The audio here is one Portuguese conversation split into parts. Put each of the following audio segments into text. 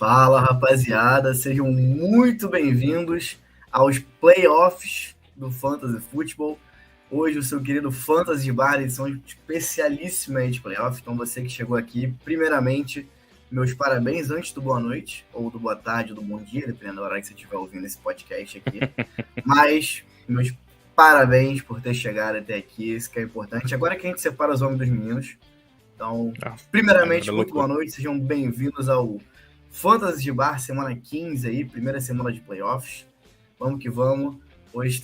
Fala, rapaziada, sejam muito bem-vindos aos playoffs do Fantasy Football. Hoje o seu querido Fantasy Bar, edição especialíssima aí de playoff. Então você que chegou aqui, primeiramente, meus parabéns antes do boa noite, ou do boa tarde, ou do bom dia, dependendo da hora que você estiver ouvindo esse podcast aqui. Mas meus parabéns por ter chegado até aqui, isso que é importante. Agora que a gente separa os homens dos meninos. Então, primeiramente, muito boa noite, sejam bem-vindos ao Fantasy de Bar, semana 15 aí, primeira semana de playoffs. Vamos que vamos. Hoje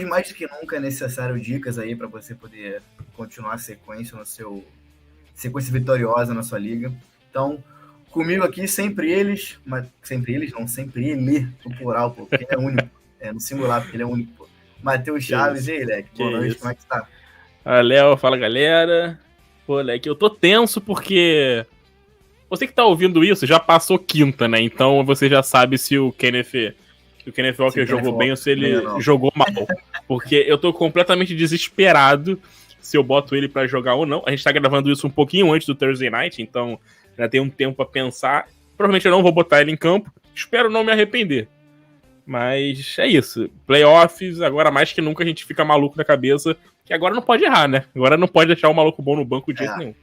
mais do que nunca é necessário dicas aí para você poder continuar a sequência sequência vitoriosa na sua liga. Então, comigo aqui, sempre ele, no plural, pô, porque ele é único. No singular, porque ele é único, pô. Matheus Chaves, e aí, Leque, boa noite, como é que tá? Léo, fala galera. Pô, Leque, eu tô tenso porque você que tá ouvindo isso já passou quinta, né? Então você já sabe se o Kenneth Walker jogou bem ou se ele jogou mal. Porque eu tô completamente desesperado se eu boto ele pra jogar ou não. A gente tá gravando isso um pouquinho antes do Thursday Night, então já tem um tempo pra pensar. Provavelmente eu não vou botar ele em campo. Espero não me arrepender. Mas é isso. Playoffs, agora mais que nunca a gente fica maluco na cabeça. Que agora não pode errar, né? Agora não pode deixar o maluco bom no banco de jeito nenhum.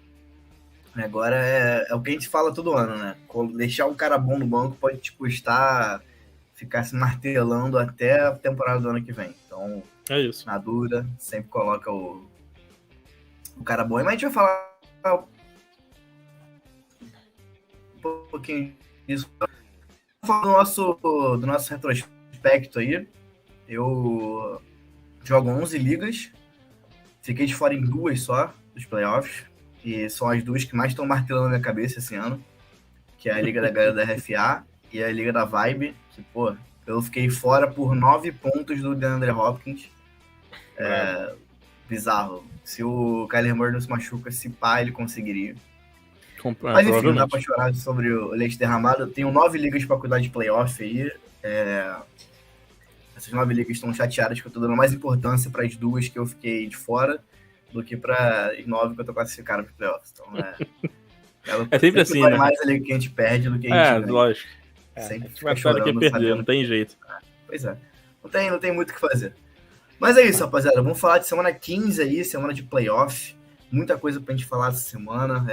Agora é o que a gente fala todo ano, né? Deixar um cara bom no banco pode te custar ficar se martelando até a temporada do ano que vem. Então, é isso. Na dúvida, sempre coloca o cara bom. Mas a gente vai falar um pouquinho disso. Vamos falar do nosso retrospecto aí. Eu jogo 11 ligas. Fiquei de fora em 2 só dos playoffs. E são as 2 que mais estão martelando na minha cabeça esse ano. Que é a Liga da Galera da RFA e a Liga da Vibe. Que, pô, eu fiquei fora por 9 pontos do DeAndre Hopkins. Bizarro. Se o Kyler Murray não se machuca, se pá, ele conseguiria. Mas enfim, não dá pra chorar sobre o leite derramado. Eu tenho 9 ligas pra cuidar de playoff aí. Essas 9 ligas estão chateadas que eu tô dando mais importância para as 2 que eu fiquei de fora do que para as 9 que eu tô classificado para playoffs. Então, é sempre assim, vale né? mais a liga que a gente perde do que a gente ganha. Lógico. Sempre vai chorando, que perder, não tem jeito. Pois é. Não tem muito o que fazer. Mas é isso, rapaziada. Vamos falar de semana 15 aí, semana de playoff. Muita coisa pra gente falar essa semana.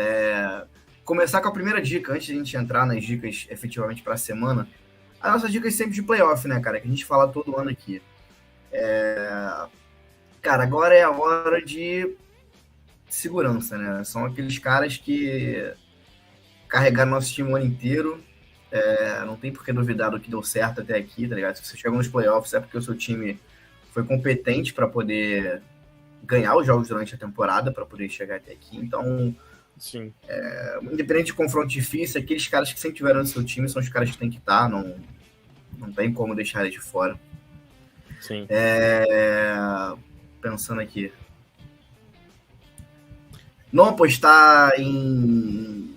Começar com a primeira dica, antes de a gente entrar nas dicas efetivamente pra semana. A nossa dica é sempre de playoff, né, cara? Que a gente fala todo ano aqui. Cara, agora é a hora de segurança, né? São aqueles caras que carregaram nosso time o ano inteiro. Não tem por que duvidar do que deu certo até aqui, tá ligado? Se você chegou nos playoffs é porque o seu time foi competente para poder ganhar os jogos durante a temporada, para poder chegar até aqui. Então, sim. Independente de confronto difícil, aqueles caras que sempre tiveram no seu time são os caras que tem que estar, não tem como deixar eles de fora. Sim. Pensando aqui. Não apostar em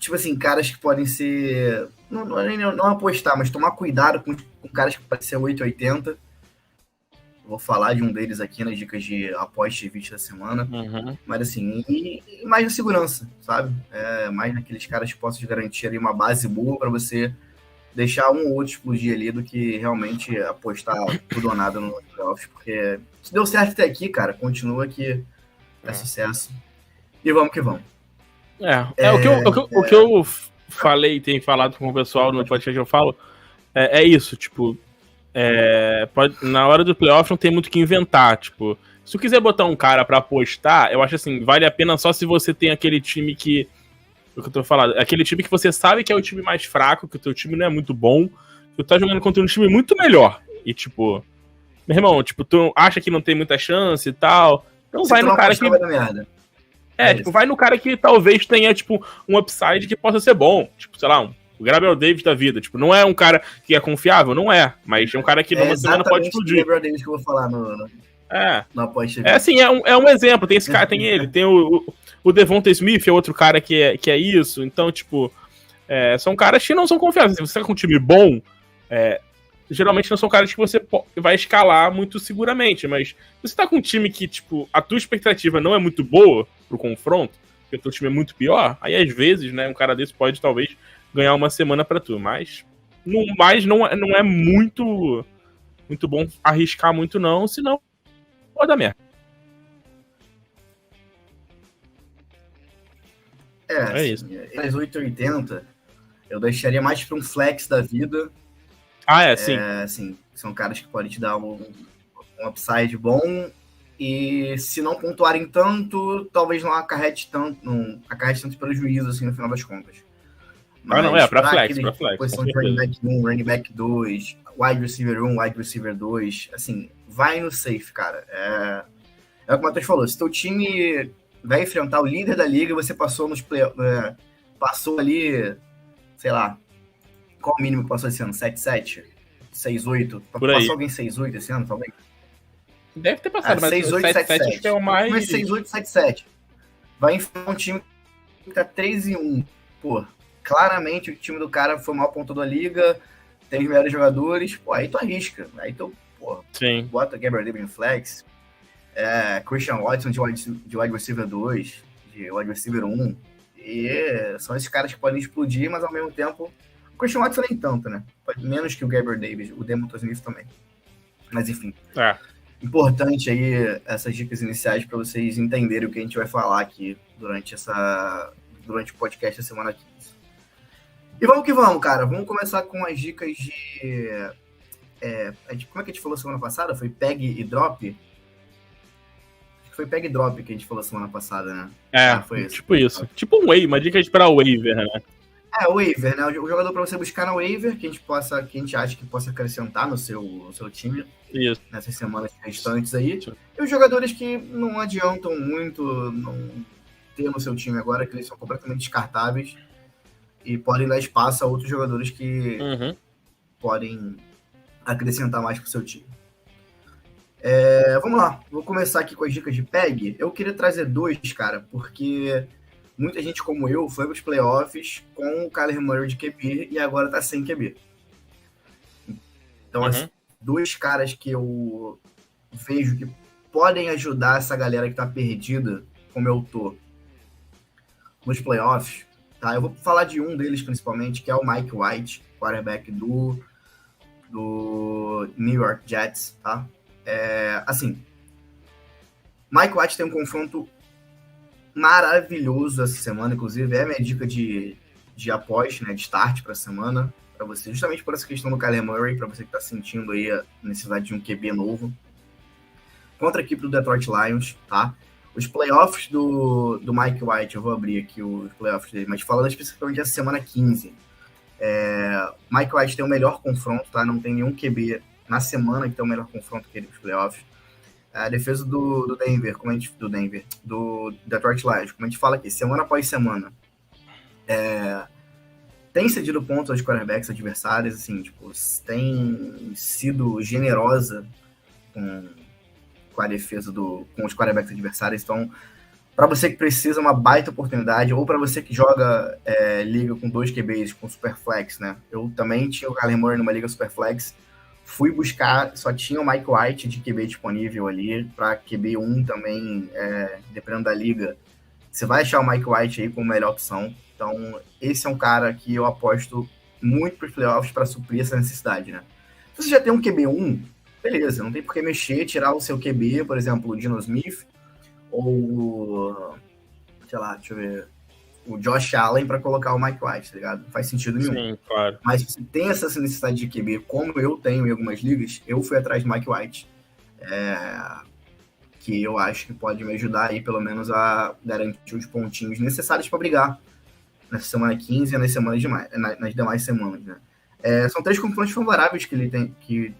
tipo assim, caras que podem ser... Não apostar, mas tomar cuidado com caras que podem ser 880. Vou falar de um deles aqui nas dicas de aposta e vídeo da semana. Uhum. Mas assim, e mais na segurança, sabe? Mais naqueles caras que possam te garantir ali uma base boa para você deixar um ou outro explodir ali do que realmente apostar tudo ou nada no playoff. Porque se deu certo até aqui, cara, continua que é sucesso. E vamos que vamos. O que eu falei, tenho falado com o pessoal no podcast que eu falo, é isso, tipo, na hora do playoff não tem muito o que inventar, tipo, se tu quiser botar um cara pra apostar, eu acho assim, vale a pena só se você tem aquele time que, o que eu tô falando, aquele time que você sabe que é o time mais fraco, que o teu time não é muito bom, tu tá jogando contra um time muito melhor, e tipo, meu irmão, tipo, tu acha que não tem muita chance e tal, então vai no cara que... vai no cara que talvez tenha, tipo, um upside que possa ser bom. Tipo, sei lá, o Gabriel Davis da vida. Tipo, não é um cara que é confiável, não é. Mas é um cara que numa semana pode explodir. É o Gabriel Davis que eu vou falar no aposta. Assim, é um exemplo. Tem esse cara, tem ele. Tem o Devonta Smith, é outro cara que é isso. Então, tipo, são caras que não são confiáveis. Se você tá com um time bom, geralmente não são caras que você vai escalar muito seguramente, mas se você tá com um time que, tipo, a tua expectativa não é muito boa pro confronto, porque o teu time é muito pior, aí às vezes, né, um cara desse pode talvez ganhar uma semana pra tu, mas não é muito bom arriscar muito não, senão pode dar merda. É isso. As 880 eu deixaria mais para um flex da vida. Sim. Assim, são caras que podem te dar um upside bom e se não pontuarem tanto, talvez não acarrete tanto prejuízo assim no final das contas. Mas pra flex. Posição de running back 1, running back 2, wide receiver 1, wide receiver 2, assim, vai no safe, cara. É o que o Matheus falou, se teu time vai enfrentar o líder da liga, você passou passou ali, sei lá, qual o mínimo que passou esse ano? 7-7? 6-8? Passou alguém 6-8 esse ano, talvez? Deve ter passado, mas 6-8, 7-7 acho que é o mais... Mas 6-8, 7-7. Vai enfrentar um time que tá 3-1. Pô, claramente o time do cara foi mal ponto da liga, tem os melhores jogadores, pô, aí tu arrisca. Aí tu, pô, Sim. Bota Gabriel Davis no flex, Christian Watson de wide receiver 2, de wide receiver 1, e são esses caras que podem explodir, mas ao mesmo tempo o Christian Watson nem tanto, né? Menos que o Gabriel Davis, o Demontre Smith também. Mas enfim. Importante aí essas dicas iniciais para vocês entenderem o que a gente vai falar aqui durante o podcast da semana 15. E vamos que vamos, cara. Vamos começar com as dicas de... como é que a gente falou semana passada? Foi Peg e Drop? Foi Peg e Drop que a gente falou semana passada, né? Foi isso. Tipo isso. Tipo um waiver, uma dica para waiver, né? Waiver, né? O jogador para você buscar na waiver, que a gente acha que possa acrescentar no seu time. Isso. Nessas semanas restantes aí. E os jogadores que não adiantam muito não ter no seu time agora, que eles são completamente descartáveis e podem dar espaço a outros jogadores que podem acrescentar mais pro seu time. Vamos lá, vou começar aqui com as dicas de PEG. Eu queria trazer 2, cara, porque muita gente como eu foi para os playoffs com o Kyler Murray de QB e agora tá sem QB. Então, assim, 2 caras que eu vejo que podem ajudar essa galera que tá perdida, como eu tô, nos playoffs, tá? Eu vou falar de um deles principalmente, que é o Mike White, quarterback do New York Jets, tá? Assim, Mike White tem um confronto maravilhoso essa semana, inclusive é a minha dica de aposta, né, de start para a semana, para você, justamente por essa questão do Kyler Murray, para você que está sentindo aí a necessidade de um QB novo, contra a equipe do Detroit Lions, tá? Os playoffs do Mike White, eu vou abrir aqui os playoffs dele, mas falando especificamente dessa semana 15, Mike White tem o melhor confronto, tá? Não tem nenhum QB na semana que tem o melhor confronto que ele nos playoffs. A defesa do Detroit Lions, como a gente fala aqui, semana após semana, tem cedido pontos aos quarterbacks adversários, assim, tipo, tem sido generosa com a defesa com os quarterbacks adversários. Então, para você que precisa uma baita oportunidade, ou para você que joga liga com 2 QBs, com Superflex, né? Eu também tinha o Kyler Murray numa liga Superflex, fui buscar, só tinha o Mike White de QB disponível ali, para QB1 também, dependendo da liga, você vai achar o Mike White aí como melhor opção. Então, esse é um cara que eu aposto muito para os playoffs para suprir essa necessidade, né? Se você já tem um QB1, beleza, não tem por que mexer, tirar o seu QB, por exemplo, o Geno Smith, ou, sei lá, deixa eu ver, o Josh Allen para colocar o Mike White, tá ligado? Não faz sentido nenhum. Sim, claro. Mas se você tem essa necessidade de QB, como eu tenho em algumas ligas, eu fui atrás de Mike White, que eu acho que pode me ajudar aí, pelo menos, a garantir os pontinhos necessários para brigar nessa semana 15 e nas demais semanas, né? São 3 confrontos favoráveis que ele tem, que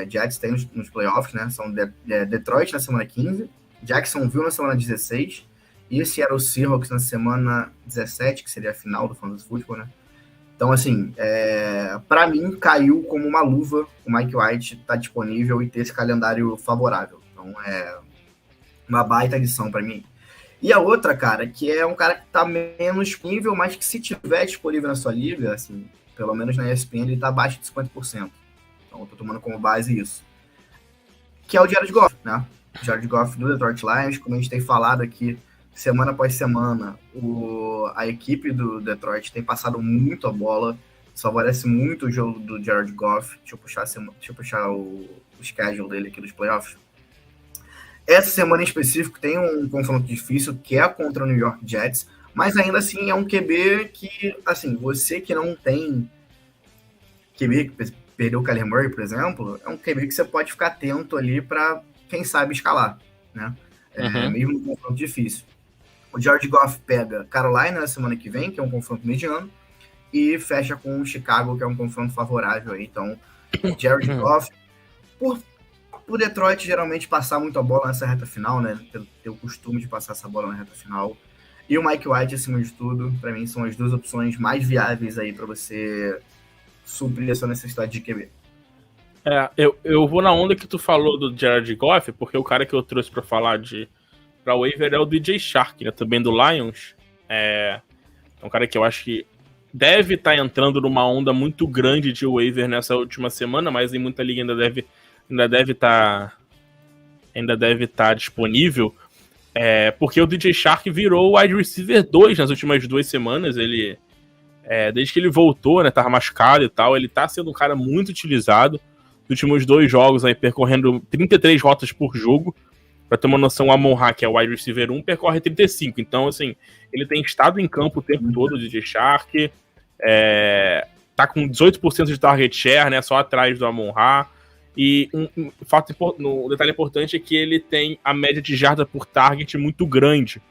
Jets tem nos playoffs, né? São Detroit na semana 15, Jacksonville na semana 16 e Seattle Seahawks na semana 17, que seria a final do Fantasy Football, né? Então, assim, para mim, caiu como uma luva o Mike White tá disponível e ter esse calendário favorável. Então, é uma baita adição para mim. E a outra, cara, que é um cara que tá menos disponível, mas que se tiver disponível na sua liga, assim, pelo menos na ESPN, ele tá abaixo de 50%. Então, eu tô tomando como base isso. Que é o Jared Goff, né? Jared Goff do Detroit Lions, como a gente tem falado aqui semana após semana, a equipe do Detroit tem passado muito a bola, isso favorece muito o jogo do Jared Goff. Deixa eu puxar o schedule dele aqui dos playoffs. Essa semana em específico tem um confronto difícil, que é contra o New York Jets, mas ainda assim é um QB que, assim, você que não tem QB, que perdeu o Kyler Murray, por exemplo, é um QB que você pode ficar atento ali para, quem sabe, escalar, né? Mesmo um confronto difícil. O Jared Goff pega Carolina na semana que vem, que é um confronto mediano, e fecha com o Chicago, que é um confronto favorável aí. Então, Jared Goff, por Detroit geralmente passar muito a bola nessa reta final, né? Ter o costume de passar essa bola na reta final. E o Mike White, acima de tudo, para mim são as duas opções mais viáveis aí para você suprir a sua necessidade de QB. Eu vou na onda que tu falou do Jared Goff, porque o cara que eu trouxe para falar pra waiver é o DJ Shark, né? Também do Lions. É um cara que eu acho que deve estar entrando numa onda muito grande de waiver nessa última semana, mas em muita liga ainda deve estar disponível. Porque o DJ Shark virou o wide receiver 2 nas últimas 2 semanas. Ele, desde que ele voltou, né, tava machucado e tal, ele tá sendo um cara muito utilizado. Nos últimos 2 jogos, aí, percorrendo 33 rotas por jogo. Pra ter uma noção, o Amon-Ra, que é o wide receiver 1, percorre 35. Então, assim, ele tem estado em campo o tempo todo, o DJ Shark. Tá com 18% de target share, né, só atrás do Amon-Ra. E um detalhe importante é que ele tem a média de jardas por target muito grande.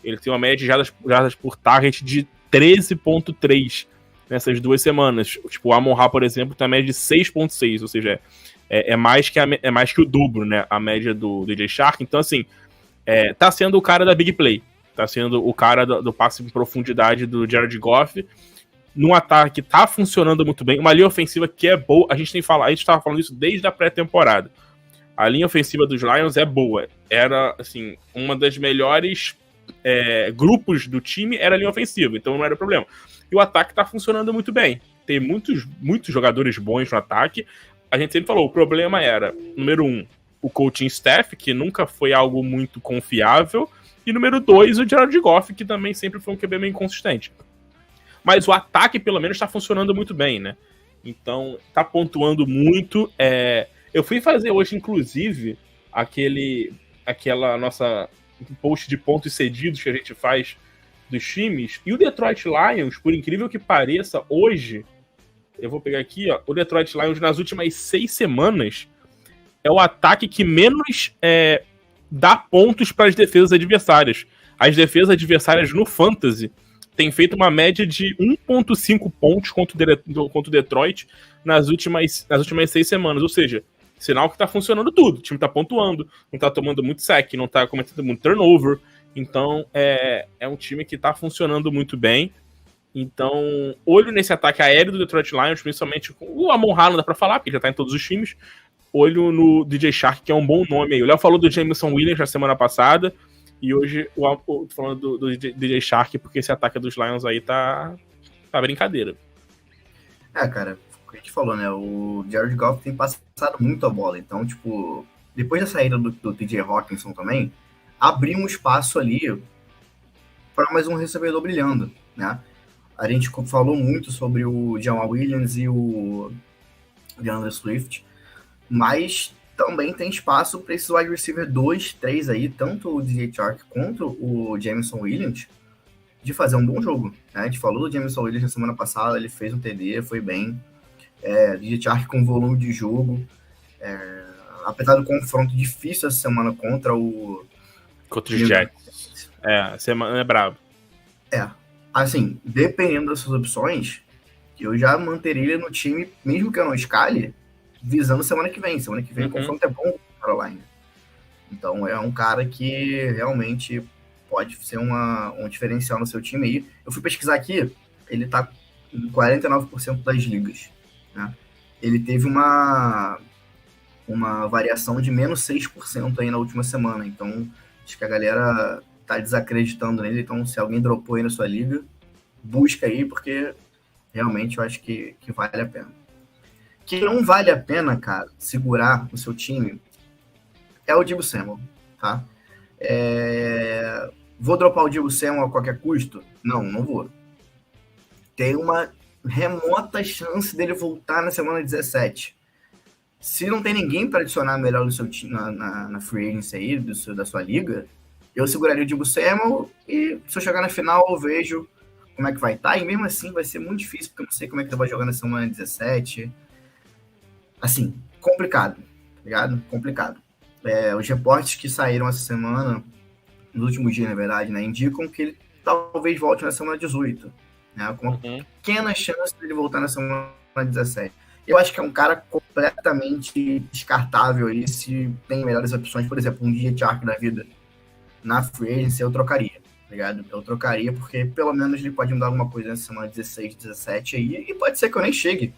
Ele tem uma média de jardas por target de 13.3 nessas 2 semanas. Tipo, o Amon-Ra, por exemplo, tem a média de 6.6, ou seja, é mais que o dobro, né, a média do DJ Shark. Então, assim, tá sendo o cara da big play. Tá sendo o cara do passe em profundidade do Jared Goff. Num ataque tá funcionando muito bem. Uma linha ofensiva que é boa. A gente tava falando isso desde a pré-temporada. A linha ofensiva dos Lions é boa. Era, assim, uma das melhores grupos do time era a linha ofensiva. Então não era problema. E o ataque tá funcionando muito bem. Tem muitos jogadores bons no ataque. A gente sempre falou, o problema era, número 1, o coaching staff, que nunca foi algo muito confiável. E número 2, o Jared Goff, que também sempre foi um QB meio inconsistente. Mas o ataque, pelo menos, tá funcionando muito bem, né? Então, tá pontuando muito. Eu fui fazer hoje, inclusive, aquela nossa post de pontos cedidos que a gente faz dos times. E o Detroit Lions, por incrível que pareça, hoje, eu vou pegar aqui, ó, o Detroit Lions nas últimas 6 semanas é o ataque que menos dá pontos para as defesas adversárias. As defesas adversárias no Fantasy tem feito uma média de 1.5 pontos contra o Detroit nas últimas 6 semanas. Ou seja, sinal que tá funcionando tudo. O time tá pontuando, não tá tomando muito sack, não tá cometendo muito turnover. Então, é um time que tá funcionando muito bem. Então, olho nesse ataque aéreo do Detroit Lions, principalmente com o Amon-Ra, não dá pra falar, porque já tá em todos os times. Olho no DJ Shark, que é um bom nome aí. O Léo falou do Jameson Williams na semana passada. E hoje, tô falando do DJ Shark, porque esse ataque dos Lions aí tá brincadeira. Cara, o que a gente falou, né? O Jared Goff tem passado muito a bola. Então, tipo, depois da saída do TJ Hawkinson também, abriu um espaço ali para mais um recebedor brilhando, né? A gente falou muito sobre o Jamal Williams e o DeAndre Swift, mas também tem espaço para esses wide receiver 2, 3 aí, tanto o DJ Chark quanto o Jameson Williams, de fazer um bom jogo, né? A gente falou do Jameson Williams na semana passada, ele fez um TD, foi bem. DJ Chark com volume de jogo, apesar do confronto difícil essa semana contra os Jets. A semana é brabo. Assim, dependendo dessas opções, eu já manteria ele no time, mesmo que eu não escale, visando semana que vem. Semana que vem o confronto é bom com o Carolina. Então é um cara que realmente pode ser um diferencial no seu time aí. Eu fui pesquisar aqui, ele tá em 49% das ligas, né? Ele teve uma variação de menos 6% aí na última semana. Então, acho que a galera tá desacreditando nele. Então, se alguém dropou aí na sua liga, busca aí, porque realmente eu acho que vale a pena. Quem não vale a pena, cara, segurar o seu time é o Deebo Samuel, tá? Vou dropar o Diego Samuel a qualquer custo? Não vou. Tem uma remota chance dele voltar na semana 17. Se não tem ninguém para adicionar melhor no seu time, na free agency aí, da sua liga, eu seguraria o Diego Samuel e se eu chegar na final eu vejo como é que vai estar. E mesmo assim vai ser muito difícil, porque eu não sei como é que ele vai jogar na semana 17. Assim, complicado, tá ligado? Complicado. Os reportes que saíram essa semana, nos últimos dias, na verdade, né, indicam que ele talvez volte na semana 18. Né, com uma pequena chance de ele voltar na semana 17. Eu acho que é um cara completamente descartável aí, se tem melhores opções. Por exemplo, um DJ Chark da vida na free agency, eu trocaria, tá ligado? Eu trocaria porque pelo menos ele pode mudar alguma coisa na semana 16, 17 aí, e pode ser que eu nem chegue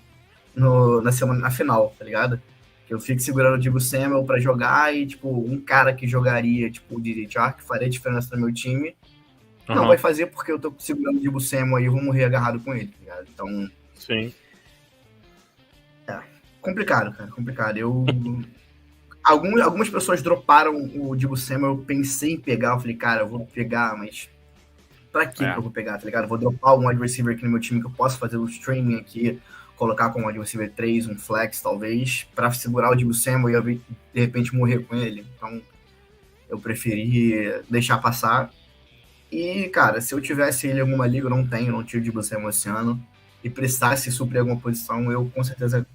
na final, tá ligado? Que eu fique segurando o Diego Samuel pra jogar e, tipo, um cara que jogaria, tipo, o DJ Chark, faria diferença no meu time, não vai fazer porque eu tô segurando o Diego Samuel aí e vou morrer agarrado com ele, tá ligado? Então... Sim. Complicado, cara, complicado. Algumas pessoas droparam o Diego Samuel, eu pensei em pegar, eu falei, cara, eu vou pegar, mas pra que eu vou pegar, tá ligado? Eu vou dropar um wide receiver aqui no meu time que eu posso fazer o streaming aqui, colocar como wide receiver 3, um flex, talvez, pra segurar o Diego Samuel e de repente morrer com ele. Então, eu preferi deixar passar. E, cara, se eu tivesse ele em alguma liga, eu não tinha o Diego Samuel esse ano, e precisasse suprir alguma posição, eu com certeza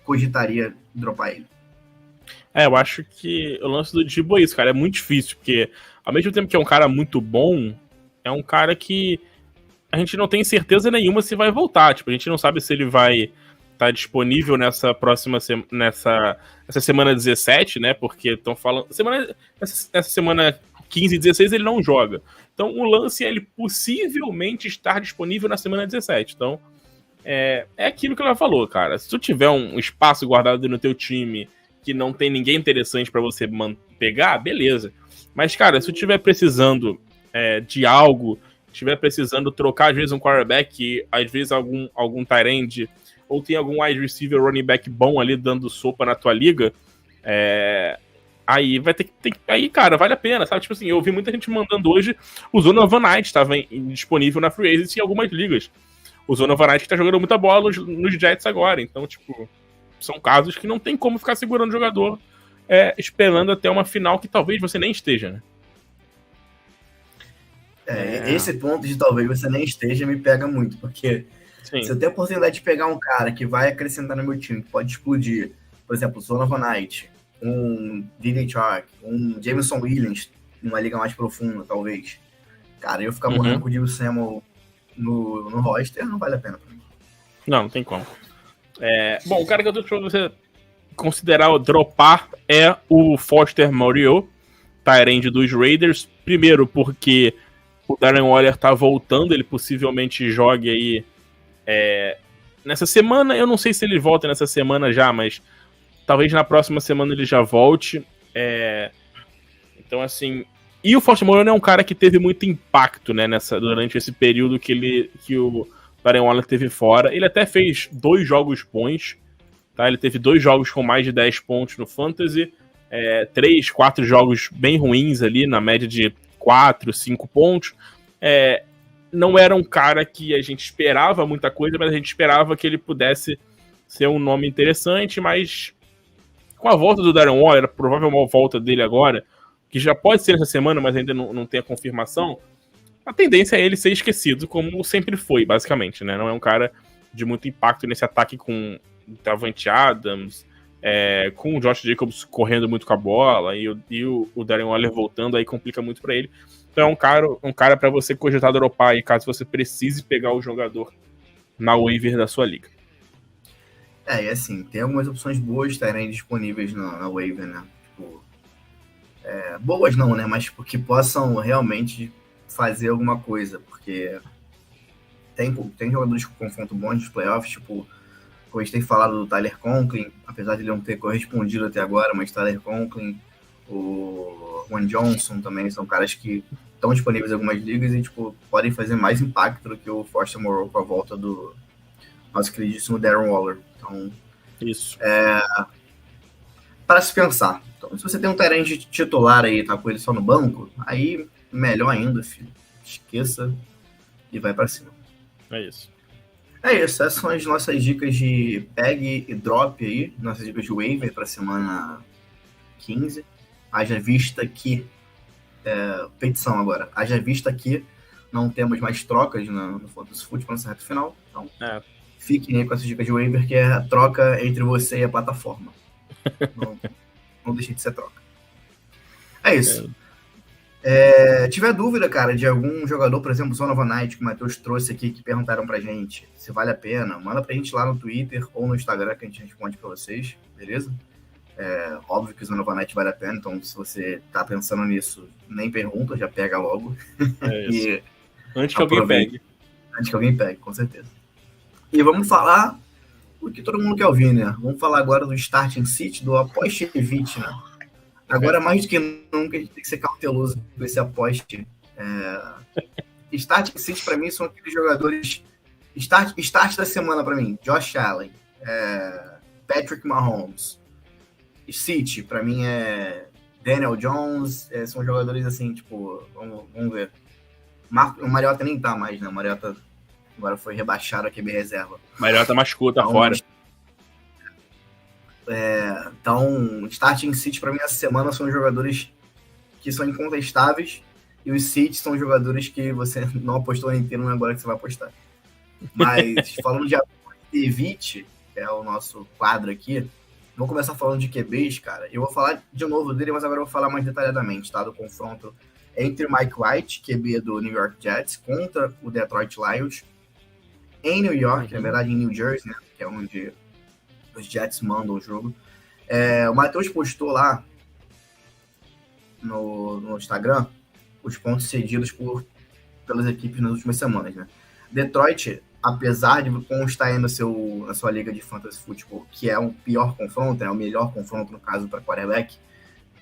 cogitaria dropar ele. Eu acho que o lance do Dibo é isso, cara, é muito difícil, porque ao mesmo tempo que é um cara muito bom, é um cara que a gente não tem certeza nenhuma se vai voltar, tipo, a gente não sabe se ele vai estar disponível nessa próxima essa semana 17, né, porque estão falando, essa semana 15 e 16 ele não joga, então o lance é ele possivelmente estar disponível na semana 17, então é aquilo que ela falou, cara. Se tu tiver um espaço guardado no teu time que não tem ninguém interessante pra você pegar, beleza. Mas, cara, se tu estiver precisando de algo, estiver precisando trocar, às vezes, um quarterback, às vezes algum tight end, ou tem algum wide receiver running back bom ali dando sopa na tua liga, aí vai ter que... Aí, cara, vale a pena, sabe? Tipo assim, eu vi muita gente mandando hoje, o Zonovan Knight estava disponível na Free Agency em algumas ligas. O Zonovan Knight que tá jogando muita bola nos Jets agora. Então, tipo, são casos que não tem como ficar segurando o jogador esperando até uma final que talvez você nem esteja, né? Esse ponto de talvez você nem esteja me pega muito, porque Sim. se eu tenho a oportunidade de pegar um cara que vai acrescentar no meu time, que pode explodir, por exemplo, o Zonovan Knight, um DJ Chark, um Jameson Williams, numa liga mais profunda, talvez. Cara, eu ficar morrendo com o Diego Samuel no roster, não vale a pena pra mim. Não tem como. Bom, o cara que eu tô pra você considerar dropar é o Foster Moreau, tight end dos Raiders. Primeiro porque o Darren Waller tá voltando, ele possivelmente jogue aí nessa semana. Eu não sei se ele volta nessa semana já, mas talvez na próxima semana ele já volte. Então, assim... E o Foster Moreau é um cara que teve muito impacto, né, durante esse período que o Darren Waller teve fora. Ele até fez 2 jogos bons, tá? Ele teve 2 jogos com mais de 10 pontos no Fantasy, 3, 4 jogos bem ruins ali, na média de 4, 5 pontos. Não era um cara que a gente esperava muita coisa, mas a gente esperava que ele pudesse ser um nome interessante, mas com a volta do Darren Waller, a provável volta dele agora, que já pode ser essa semana, mas ainda não tem a confirmação, a tendência é ele ser esquecido, como sempre foi, basicamente, né? Não é um cara de muito impacto nesse ataque com Davante Adams, com o Josh Jacobs correndo muito com a bola, e o Darren Waller voltando, aí complica muito pra ele. Então é um cara pra você cogitar dropar aí, caso você precise pegar o jogador na waiver da sua liga. E assim, tem algumas opções boas estarem disponíveis na waiver, né? Tipo, boas não, né? Mas que possam realmente fazer alguma coisa, porque tem jogadores com confronto bom nos playoffs, tipo, como a gente tem falado do Tyler Conklin, apesar de ele não ter correspondido até agora, mas Tyler Conklin, o Juan Johnson também são caras que estão disponíveis em algumas ligas e, tipo, podem fazer mais impacto do que o Foster Moreau com a volta do nosso queridíssimo Darren Waller. Então, isso. Para se pensar. Então, se você tem um terreno de titular aí, tá com ele só no banco, aí melhor ainda, filho. Esqueça e vai pra cima. É isso. É isso, essas são as nossas dicas de PEG e drop aí, nossas dicas de waiver pra semana 15. Haja vista que, petição agora, haja vista que não temos mais trocas no Fantasy Football nessa reta final, então fiquem aí com essas dicas de waiver, que é a troca entre você e a plataforma. Não deixe de ser troca. É isso. Tiver dúvida, cara, de algum jogador, por exemplo, Zona of Night, que o Matheus trouxe aqui, que perguntaram pra gente se vale a pena, manda pra gente lá no Twitter ou no Instagram, que a gente responde pra vocês, beleza? Óbvio que Zona of Night vale a pena, então se você tá pensando nisso, nem pergunta, já pega logo. Isso. Antes que alguém pegue. Antes que alguém pegue, com certeza. E vamos falar o que todo mundo quer ouvir, né? Vamos falar agora do Starting City, do Aposte Evite, né? Agora, mais do que nunca, a gente tem que ser cauteloso com esse aposte. Starting City, pra mim, são aqueles jogadores... Start da semana, pra mim. Josh Allen, Patrick Mahomes. City, pra mim, é Daniel Jones. São jogadores, assim, tipo... Vamos ver. O Mariota nem tá mais, né? O Mariota agora foi rebaixado a QB reserva. Mariota machucou, tá fora. Então, Starting City pra mim essa semana são jogadores que são incontestáveis, e os City são jogadores que você não apostou inteiro, não é agora que você vai apostar. Mas falando de Evite, que é o nosso quadro aqui, vou começar falando de QBs, cara. Eu vou falar de novo dele, mas agora eu vou falar mais detalhadamente, tá? Do confronto entre Mike White, QB do New York Jets, contra o Detroit Lions, em New York, na verdade em New Jersey, né? Que é onde os Jets mandam o jogo. O Matheus postou lá no Instagram os pontos cedidos pelas equipes nas últimas semanas, né? Detroit, apesar de constar aí na sua liga de Fantasy Football, que é um pior confronto, é o melhor confronto, no caso, para quarterback,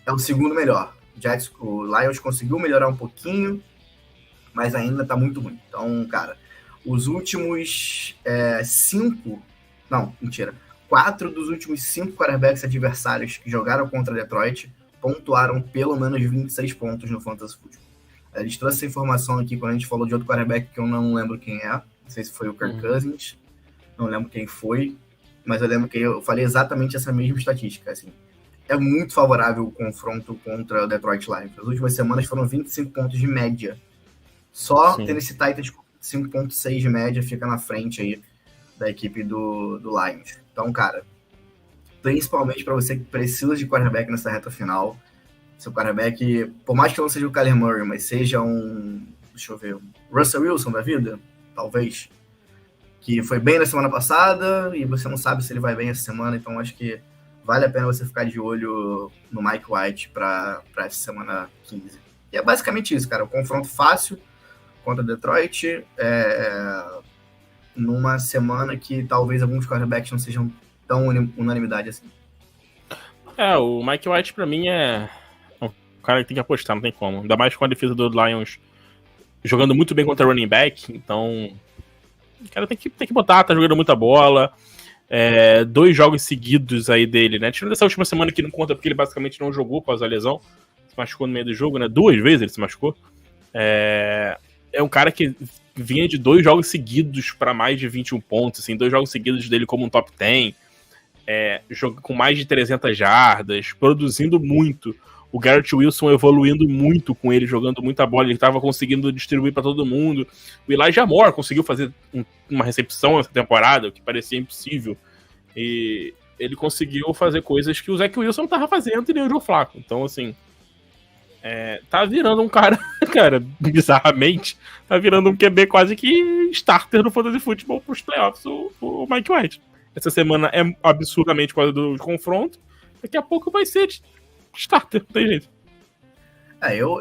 é o segundo melhor. O Lions conseguiu melhorar um pouquinho, mas ainda tá muito ruim. Então, cara, os últimos 4 dos últimos 5 quarterbacks adversários que jogaram contra Detroit pontuaram pelo menos 26 pontos no Fantasy Football. A gente trouxe essa informação aqui quando a gente falou de outro quarterback que eu não lembro quem é. Não sei se foi o Kirk Cousins, não lembro quem foi, mas eu lembro que eu falei exatamente essa mesma estatística. Assim, é muito favorável o confronto contra o Detroit Lions. As últimas semanas foram 25 pontos de média. Só Tennessee Titans com 5.6 de média fica na frente aí da equipe do Lions. Então, cara, principalmente para você que precisa de quarterback nessa reta final, seu quarterback, por mais que não seja o Kyler Murray, mas seja deixa eu ver, Russell Wilson da vida, talvez, que foi bem na semana passada e você não sabe se ele vai bem essa semana, então acho que vale a pena você ficar de olho no Mike White para essa semana 15. E é basicamente isso, cara, um confronto fácil contra Detroit, numa semana que talvez alguns quarterbacks não sejam tão unanimidade assim. O Mike White pra mim é um cara que tem que apostar, não tem como. Ainda mais com a defesa do Lions jogando muito bem contra running back, então o cara tem que botar, tá jogando muita bola. 2 jogos seguidos aí dele, né? Tirando essa última semana que não conta porque ele basicamente não jogou após a lesão, se machucou no meio do jogo, né? 2 vezes ele se machucou. É um cara que vinha de 2 jogos seguidos para mais de 21 pontos, assim, 2 jogos seguidos dele como um top 10, jogo com mais de 300 jardas, produzindo muito. O Garrett Wilson evoluindo muito com ele, jogando muita bola, ele estava conseguindo distribuir para todo mundo. O Elijah Moore conseguiu fazer uma recepção essa temporada, o que parecia impossível. E ele conseguiu fazer coisas que o Zach Wilson não estava fazendo e nem o Joe Flacco. Então, assim, tá virando um cara, bizarramente, tá virando um QB quase que starter no Fantasy Football pros playoffs, o Mike White. Essa semana é absurdamente por causa do confronto, daqui a pouco vai ser starter, não tem jeito.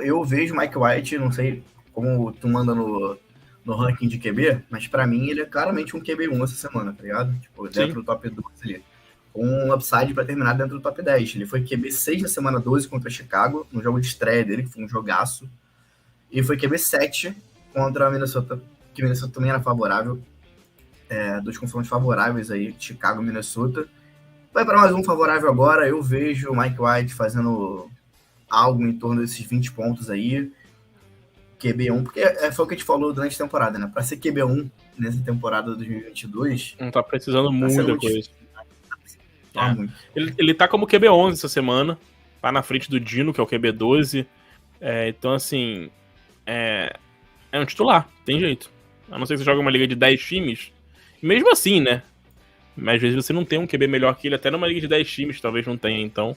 Eu vejo Mike White, não sei como tu manda no ranking de QB, mas pra mim ele é claramente um QB1 essa semana, tá ligado? Tipo, dentro do top 12 ali. Com um upside pra terminar dentro do top 10. Ele foi QB 6 na semana 12 contra Chicago, no jogo de estreia dele, que foi um jogaço. E foi QB 7 contra a Minnesota, que Minnesota também era favorável. Dos confrontos favoráveis aí, Chicago e Minnesota. Vai para mais um favorável agora. Eu vejo o Mike White fazendo algo em torno desses 20 pontos aí. QB1, porque foi o que a gente falou durante a temporada, né? Para ser QB1 nessa temporada de 2022... Não tá precisando muita coisa. Muito. Ele tá como QB11 essa semana. Tá na frente do Dino, que é o QB12. Então, assim... É um titular, tem jeito. A não ser que você jogue uma liga de 10 times. Mesmo assim, né? Mas às vezes você não tem um QB melhor que ele. Até numa liga de 10 times, talvez não tenha. Então,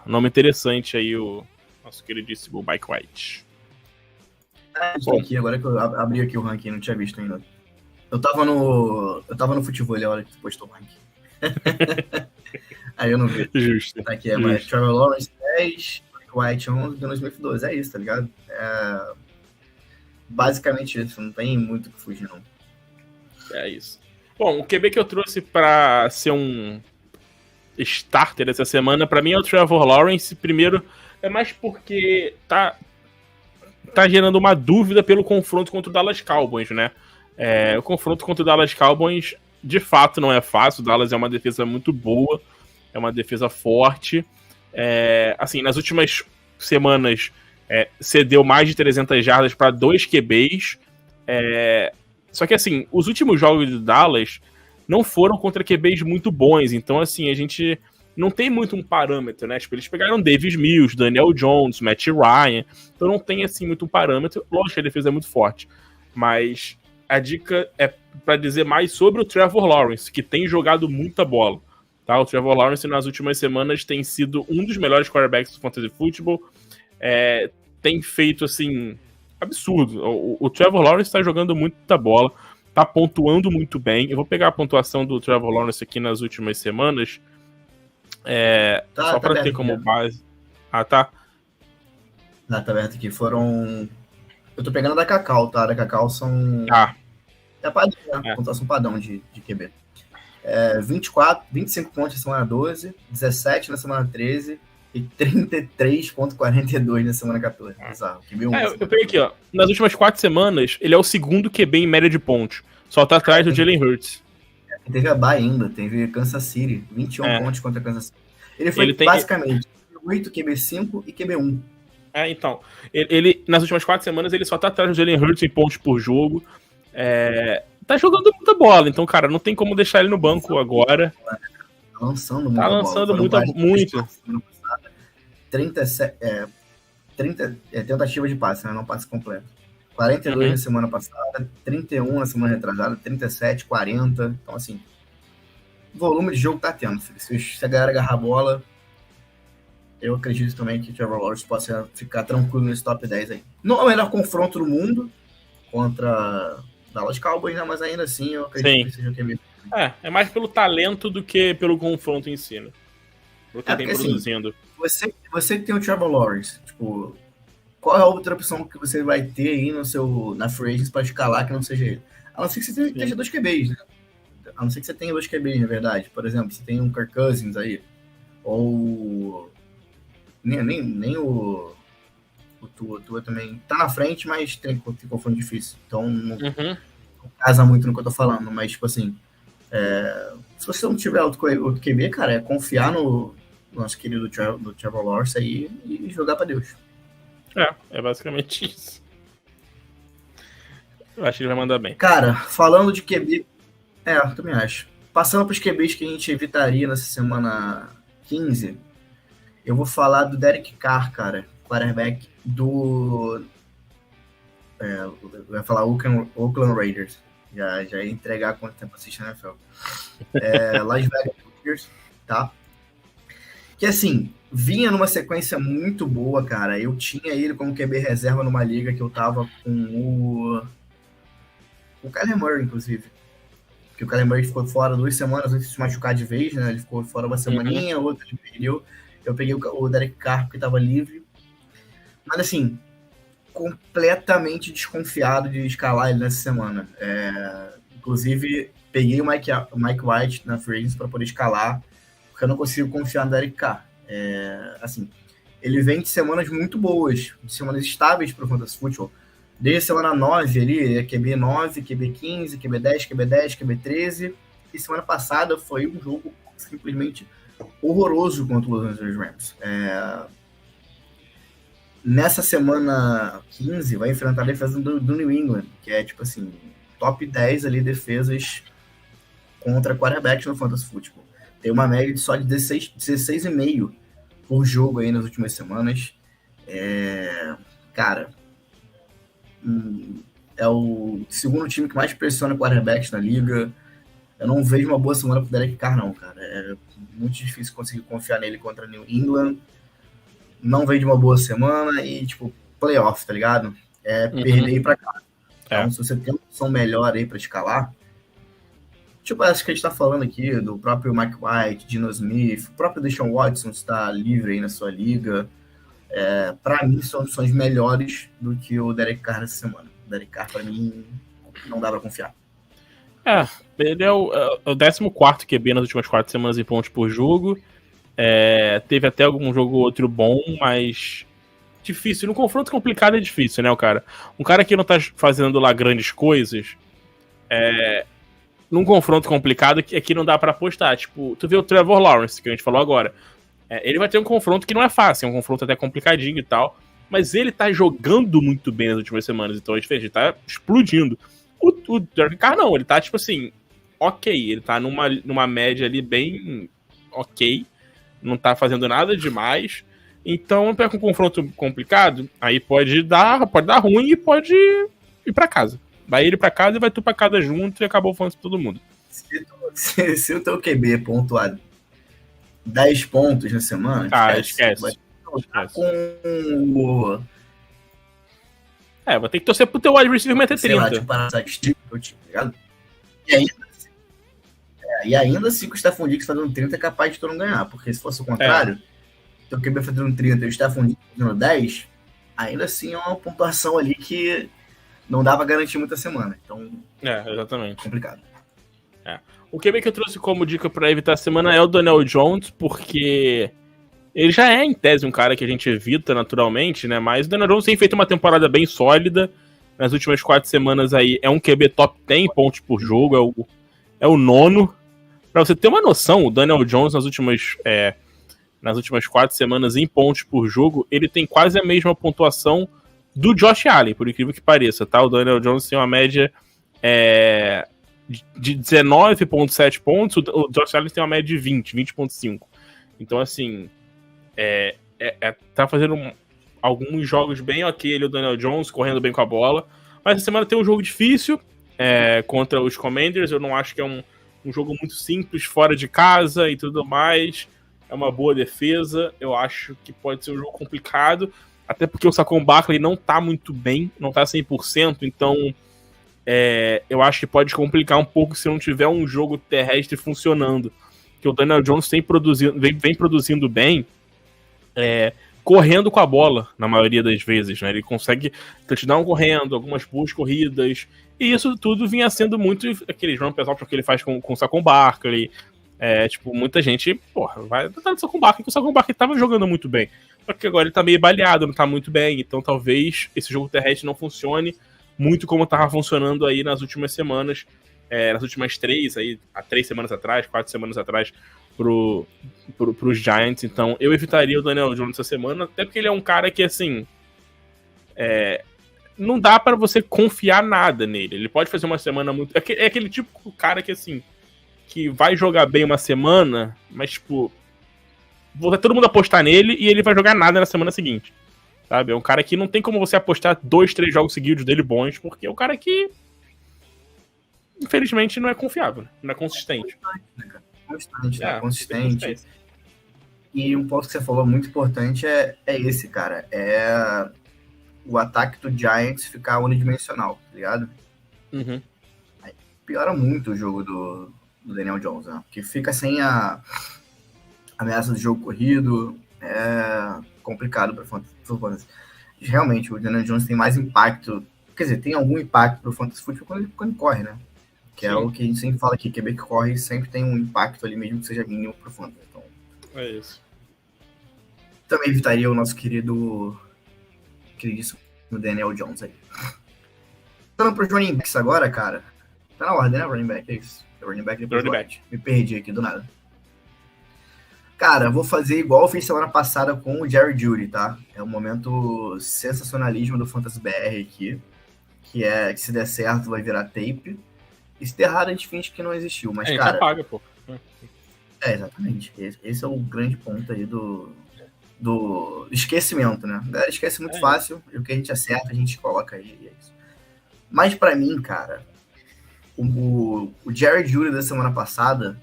nome interessante aí, o nosso queridíssimo Mike White. Aqui, agora que eu abri aqui o ranking, não tinha visto ainda. Eu tava no futebol a hora que tu postou o ranking. Aí eu não vi. Justo. Tá aqui, mas Trevor Lawrence 10, Mike White 11, Daniel Smith 12. É isso, tá ligado? Basicamente isso, não tem muito o que fugir, não. É isso. Bom, o QB que eu trouxe pra ser um starter essa semana, pra mim é o Trevor Lawrence. Primeiro, é mais porque tá gerando uma dúvida pelo confronto contra o Dallas Cowboys, né? O confronto contra o Dallas Cowboys, de fato, não é fácil. O Dallas é uma defesa muito boa, é uma defesa forte. Assim, nas últimas semanas, cedeu mais de 300 jardas para 2 QBs. Só que, assim, os últimos jogos do Dallas não foram contra QBs muito bons. Então, assim, a gente não tem muito um parâmetro, né? Tipo, eles pegaram Davis Mills, Daniel Jones, Matt Ryan. Então não tem, assim, muito um parâmetro. Lógico que a defesa é muito forte. Mas a dica é para dizer mais sobre o Trevor Lawrence, que tem jogado muita bola. Tá? O Trevor Lawrence, nas últimas semanas, tem sido um dos melhores quarterbacks do Fantasy Football. Tem feito, assim, absurdo. O Trevor Lawrence está jogando muita bola, tá pontuando muito bem. Eu vou pegar a pontuação do Trevor Lawrence aqui nas últimas semanas, só para ter como base. Ah, tá? Tá aberto aqui. Eu tô pegando da Cacau, tá? Da Cacau são... É padrão, né? Pontuação padrão de QB. 25 pontos na semana 12, 17 na semana 13 e 33,42 na semana 14. Exato. Eu peguei aqui, ó. Nas últimas 4 semanas, ele é o segundo QB em média de pontos. Só tá atrás do Jalen Hurts. Teve a Bay ainda, teve Kansas City, 21 pontos contra Kansas City. Ele foi basicamente 8 QB5 e QB1. Então, ele nas últimas 4 semanas, ele só tá atrás do Jalen Hurts em pontos por jogo. Tá jogando muita bola, então, cara, não tem como deixar ele no banco agora. Tá lançando muita muito. 30 tentativas de passe, né? Não passe completo. 42 na semana passada, 31 na semana retrasada, 37, 40. Então, assim, o volume de jogo tá tendo, filho. Se a galera agarrar a bola, eu acredito também que o Trevor Lawrence possa ficar tranquilo nesse top 10 aí. Não é o melhor confronto do mundo contra Dallas Cowboys, né? Mas ainda assim eu acredito que seja o QB. É mais pelo talento do que pelo confronto em si, né? Pelo que tem produzindo. Assim, você que tem o Trevor Lawrence, tipo, qual é a outra opção que você vai ter aí na free agents para escalar que não seja ele? A não ser que você tenha 2 QBs, né? A não ser que você tenha 2 QBs, na verdade. Por exemplo, você tem um Kirk Cousins aí, ou nem o Tua também tá na frente, mas tem confronto difícil. Então não casa muito no que eu tô falando, mas tipo assim, se você não tiver outro QB, cara, é confiar no nosso querido do Trevor Lawrence aí e jogar pra Deus. É basicamente isso. Eu acho que ele vai mandar bem. Cara, falando de QB, eu também acho. Passando pros QBs que a gente evitaria nessa semana 15, eu vou falar do Derek Carr, cara, quarterback do... eu ia falar Oakland Raiders. Já ia entregar quanto tempo assiste na NFL. Las Vegas Raiders, tá? Que assim, vinha numa sequência muito boa, cara. Eu tinha ele como QB reserva numa liga que eu tava com o Kyler Murray, inclusive. Porque o Kyler Murray ficou fora 2 semanas antes de se machucar de vez, né? Ele ficou fora uma semaninha, outra ele perdeu. Eu peguei o Derek Carr porque tava livre. Mas assim, completamente desconfiado de escalar ele nessa semana. Inclusive, peguei o Mike White na free agency para poder escalar, porque eu não consigo confiar no Derek Carr. Assim, ele vem de semanas muito boas, de semanas estáveis para o Fantasy Football. Desde a semana 9 ali, QB 9, QB 15, QB 10, QB 10, QB 13. E semana passada foi um jogo simplesmente horroroso contra o Los Angeles Rams. Nessa semana 15 vai enfrentar a defesa do New England, que é tipo assim, top 10 ali defesas contra quarterbacks no Fantasy Football. Tem uma média de só de 16,5 por jogo aí nas últimas semanas. Cara, é o segundo time que mais pressiona quarterbacks na liga. Eu não vejo uma boa semana pro Derek Carr, não, cara. É muito difícil conseguir confiar nele contra New England. Não vejo uma boa semana e, tipo, playoff, tá ligado? Perder e ir pra casa. Então, se você tem uma opção melhor aí pra escalar, tipo, acho que a gente tá falando aqui do próprio Mike White, Geno Smith, o próprio Deshaun Watson está livre aí na sua liga. Pra mim, são opções melhores do que o Derek Carr nessa semana. O Derek Carr, pra mim, não dá pra confiar. Ele é o 14º QB nas últimas 4 semanas em pontos por jogo. Teve até algum jogo ou outro bom, mas difícil. No confronto complicado é difícil, né, o cara? Um cara que não tá fazendo lá grandes coisas, num confronto complicado é que não dá pra apostar. Tipo, tu vê o Trevor Lawrence, que a gente falou agora. Ele vai ter um confronto que não é fácil, é um confronto até complicadinho e tal, mas ele tá jogando muito bem nas últimas semanas, então é diferente, ele tá explodindo. O Derek Carr não, ele tá tipo assim, ok, ele tá numa média ali bem ok, não tá fazendo nada demais, então pega um confronto complicado, aí pode dar ruim e pode ir pra casa. Vai ele pra casa e vai tu pra casa junto e acabou falando pra todo mundo. Se o teu QB pontuar 10 pontos na semana, esquece. Vai ter que torcer pro teu wide receiver meter 30. Lá, tipo, e ainda assim que o Stephon Diggs fazendo 30 é capaz de tu não ganhar, porque se fosse o contrário, teu QB fazendo 30 e o Stephon Diggs fazendo 10, ainda assim é uma pontuação ali que não dava garantir muita semana. Então, exatamente. Complicado. O QB que eu trouxe como dica pra evitar a semana é o Daniel Jones, porque ele já é, em tese, um cara que a gente evita naturalmente, né? Mas o Daniel Jones tem feito uma temporada bem sólida. Nas últimas 4 semanas aí, é um QB top 10 pontos por jogo, é o 9º. Pra você ter uma noção, o Daniel Jones nas últimas 4 semanas em pontos por jogo, ele tem quase a mesma pontuação do Josh Allen, por incrível que pareça, tá? O Daniel Jones tem uma média de 19,7 pontos, o Josh Allen tem uma média de 20,5. Então, assim, tá fazendo alguns jogos bem ok, ele, o Daniel Jones, correndo bem com a bola. Mas essa semana tem um jogo difícil contra os Commanders. Eu não acho que é um jogo muito simples, fora de casa e tudo mais. É uma boa defesa. Eu acho que pode ser um jogo complicado, até porque o Saquon Barkley não tá muito bem, não tá 100%, então eu acho que pode complicar um pouco se não tiver um jogo terrestre funcionando. Que o Daniel Jones vem produzindo bem, correndo com a bola, na maioria das vezes, né? Ele consegue touchdown correndo, algumas boas corridas, e isso tudo vinha sendo muito aqueles run pessoal que ele faz com o Saquon Barkley. Tipo, muita gente, vai tentar no Saquon Barkley, que o Saquon Barkley tava jogando muito bem. Só que agora ele tá meio baleado, não tá muito bem, então talvez esse jogo terrestre não funcione muito como tava funcionando aí nas últimas semanas, nas últimas 3 semanas atrás, 4 semanas atrás, pros Giants. Então eu evitaria o Daniel Jones essa semana, até porque ele é um cara que, assim, não dá pra você confiar nada nele. Ele pode fazer uma semana muito... É aquele tipo de cara que, assim, que vai jogar bem uma semana, mas, tipo, vai todo mundo apostar nele e ele vai jogar nada na semana seguinte, sabe? É um cara que não tem como você apostar 2, 3 jogos seguidos dele bons, porque é um cara que, infelizmente, não é confiável, não é consistente. Consistente. E um ponto que você falou muito importante é esse, cara. O ataque do Giants ficar unidimensional, tá ligado? Uhum. Aí piora muito o jogo do Daniel Jones, né? Porque fica sem a ameaça do jogo corrido, é complicado para o Fantasy. Realmente, o Daniel Jones tem mais impacto, quer dizer, tem algum impacto pro Fantasy Football quando ele corre, né? Que é o que a gente sempre fala aqui, QB que corre sempre tem um impacto ali, mesmo que seja mínimo pro Fantasy. Então, é isso. Também evitaria o nosso queridíssimo Daniel Jones aí. Falando pros running backs agora, cara, Tá na ordem, né? Running back, é isso. Running back depois Running back. Me perdi aqui do nada. Cara, vou fazer igual eu fiz semana passada com o Jerry Jeudy, tá? É um momento sensacionalismo do Fantasy BR aqui, que é que se der certo vai virar tape, e se der errado a gente finge que não existiu, mas cara... apaga, pô. Exatamente. Esse é o grande ponto aí do esquecimento, né? A galera esquece muito fácil, e o que a gente acerta a gente coloca aí, e é isso. Mas pra mim, cara, o Jerry Jeudy da semana passada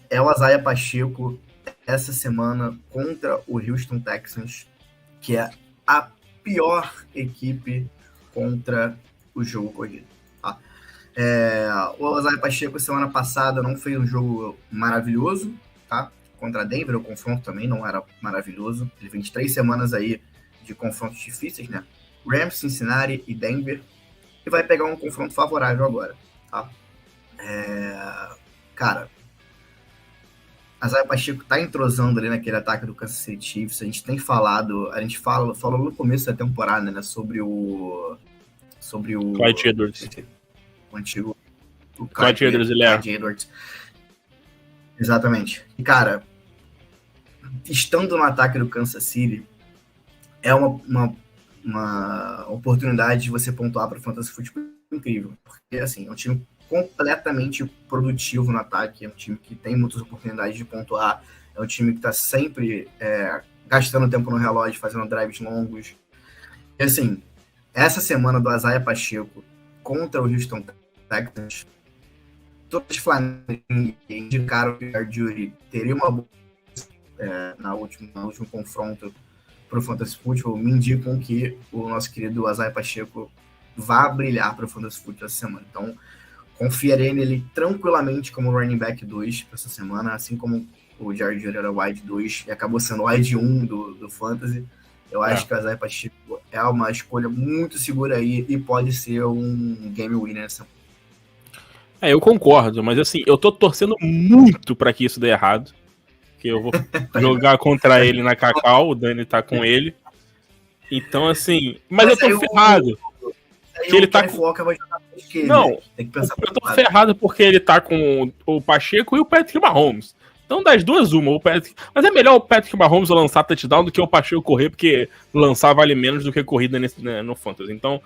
é o Isaiah Pacheco essa semana contra o Houston Texans, que é a pior equipe contra o jogo corrido. Tá? O Isaiah Pacheco semana passada não fez um jogo maravilhoso, tá? Contra a Denver, o confronto também não era maravilhoso. Ele vem de 3 semanas aí de confrontos difíceis, né? Rams, Cincinnati e Denver. E vai pegar um confronto favorável agora, tá? Cara, Isaiah Pacheco tá entrosando ali naquele ataque do Kansas City Chiefs. A gente tem falado, falou no começo da temporada, né, sobre o Clyde Edwards. O antigo Clyde Edwards. Exatamente. E, cara, estando no ataque do Kansas City, é uma oportunidade de você pontuar para o Fantasy Football incrível. Porque, assim, é um time completamente produtivo no ataque, é um time que tem muitas oportunidades de pontuar, é um time que está sempre gastando tempo no relógio, fazendo drives longos. E assim, essa semana do Isaiah Pacheco contra o Houston Texans, todos os Flamengo indicaram que o Jerry Jeudy teria uma boa no último confronto para o Fantasy Football, me indicam que o nosso querido Isaiah Pacheco vai brilhar para o Fantasy Football essa semana. Então, confiarei nele tranquilamente como running back 2 para essa semana, assim como o Jerry Jeudy era wide 2 e acabou sendo wide 1 do Fantasy. Eu acho que o Isaiah Pacheco é uma escolha muito segura aí e pode ser um game winner nessa. Eu concordo, mas assim, eu tô torcendo muito para que isso dê errado. Que eu vou jogar contra ele na Cacau, o Dani tá com ele. Então, assim, mas eu tô ferrado. Que ele tá com... Não, eu tô ferrado porque ele tá com o Pacheco e o Patrick Mahomes. Então, das duas, o Patrick... Mas é melhor o Patrick Mahomes lançar touchdown do que o Pacheco correr, porque lançar vale menos do que corrida no Fantasy. Então,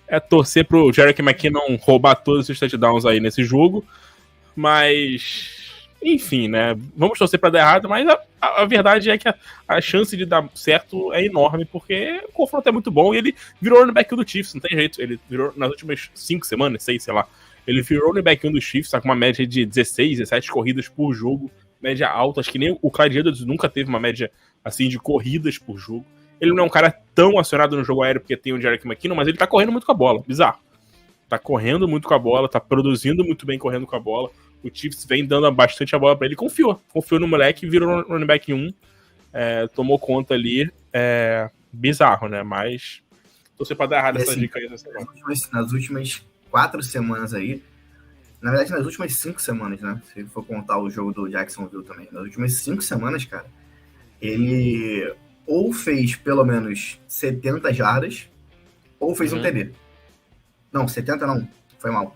é torcer pro Jerick McKinnon roubar todos esses touchdowns aí nesse jogo. Mas... Enfim, né? Vamos torcer pra dar errado, mas a verdade é que a chance de dar certo é enorme, porque o confronto é muito bom e ele virou running back 1 do Chiefs, não tem jeito. Ele virou nas últimas 5 semanas, 6, sei lá. Ele virou running back 1 do Chiefs, tá com uma média de 16, 17 corridas por jogo, média alta. Acho que nem o Clyde Edwards nunca teve uma média assim de corridas por jogo. Ele não é um cara tão acionado no jogo aéreo porque tem o Jerick McKinnon, mas ele tá correndo muito com a bola, bizarro. Tá correndo muito com a bola, tá produzindo muito bem correndo com a bola. O Chiefs vem dando bastante a bola pra ele. Confiou no moleque, virou running back 1. Tomou conta ali. Bizarro, né? Mas torcer pra dar errado essa dica aí. Nas últimas 4 semanas aí, na verdade nas últimas 5 semanas, né? Se for contar o jogo do Jacksonville também. Nas últimas 5 semanas, cara, ele ou fez pelo menos 70 jardas, ou fez um TD. Não, 70 não. Foi mal.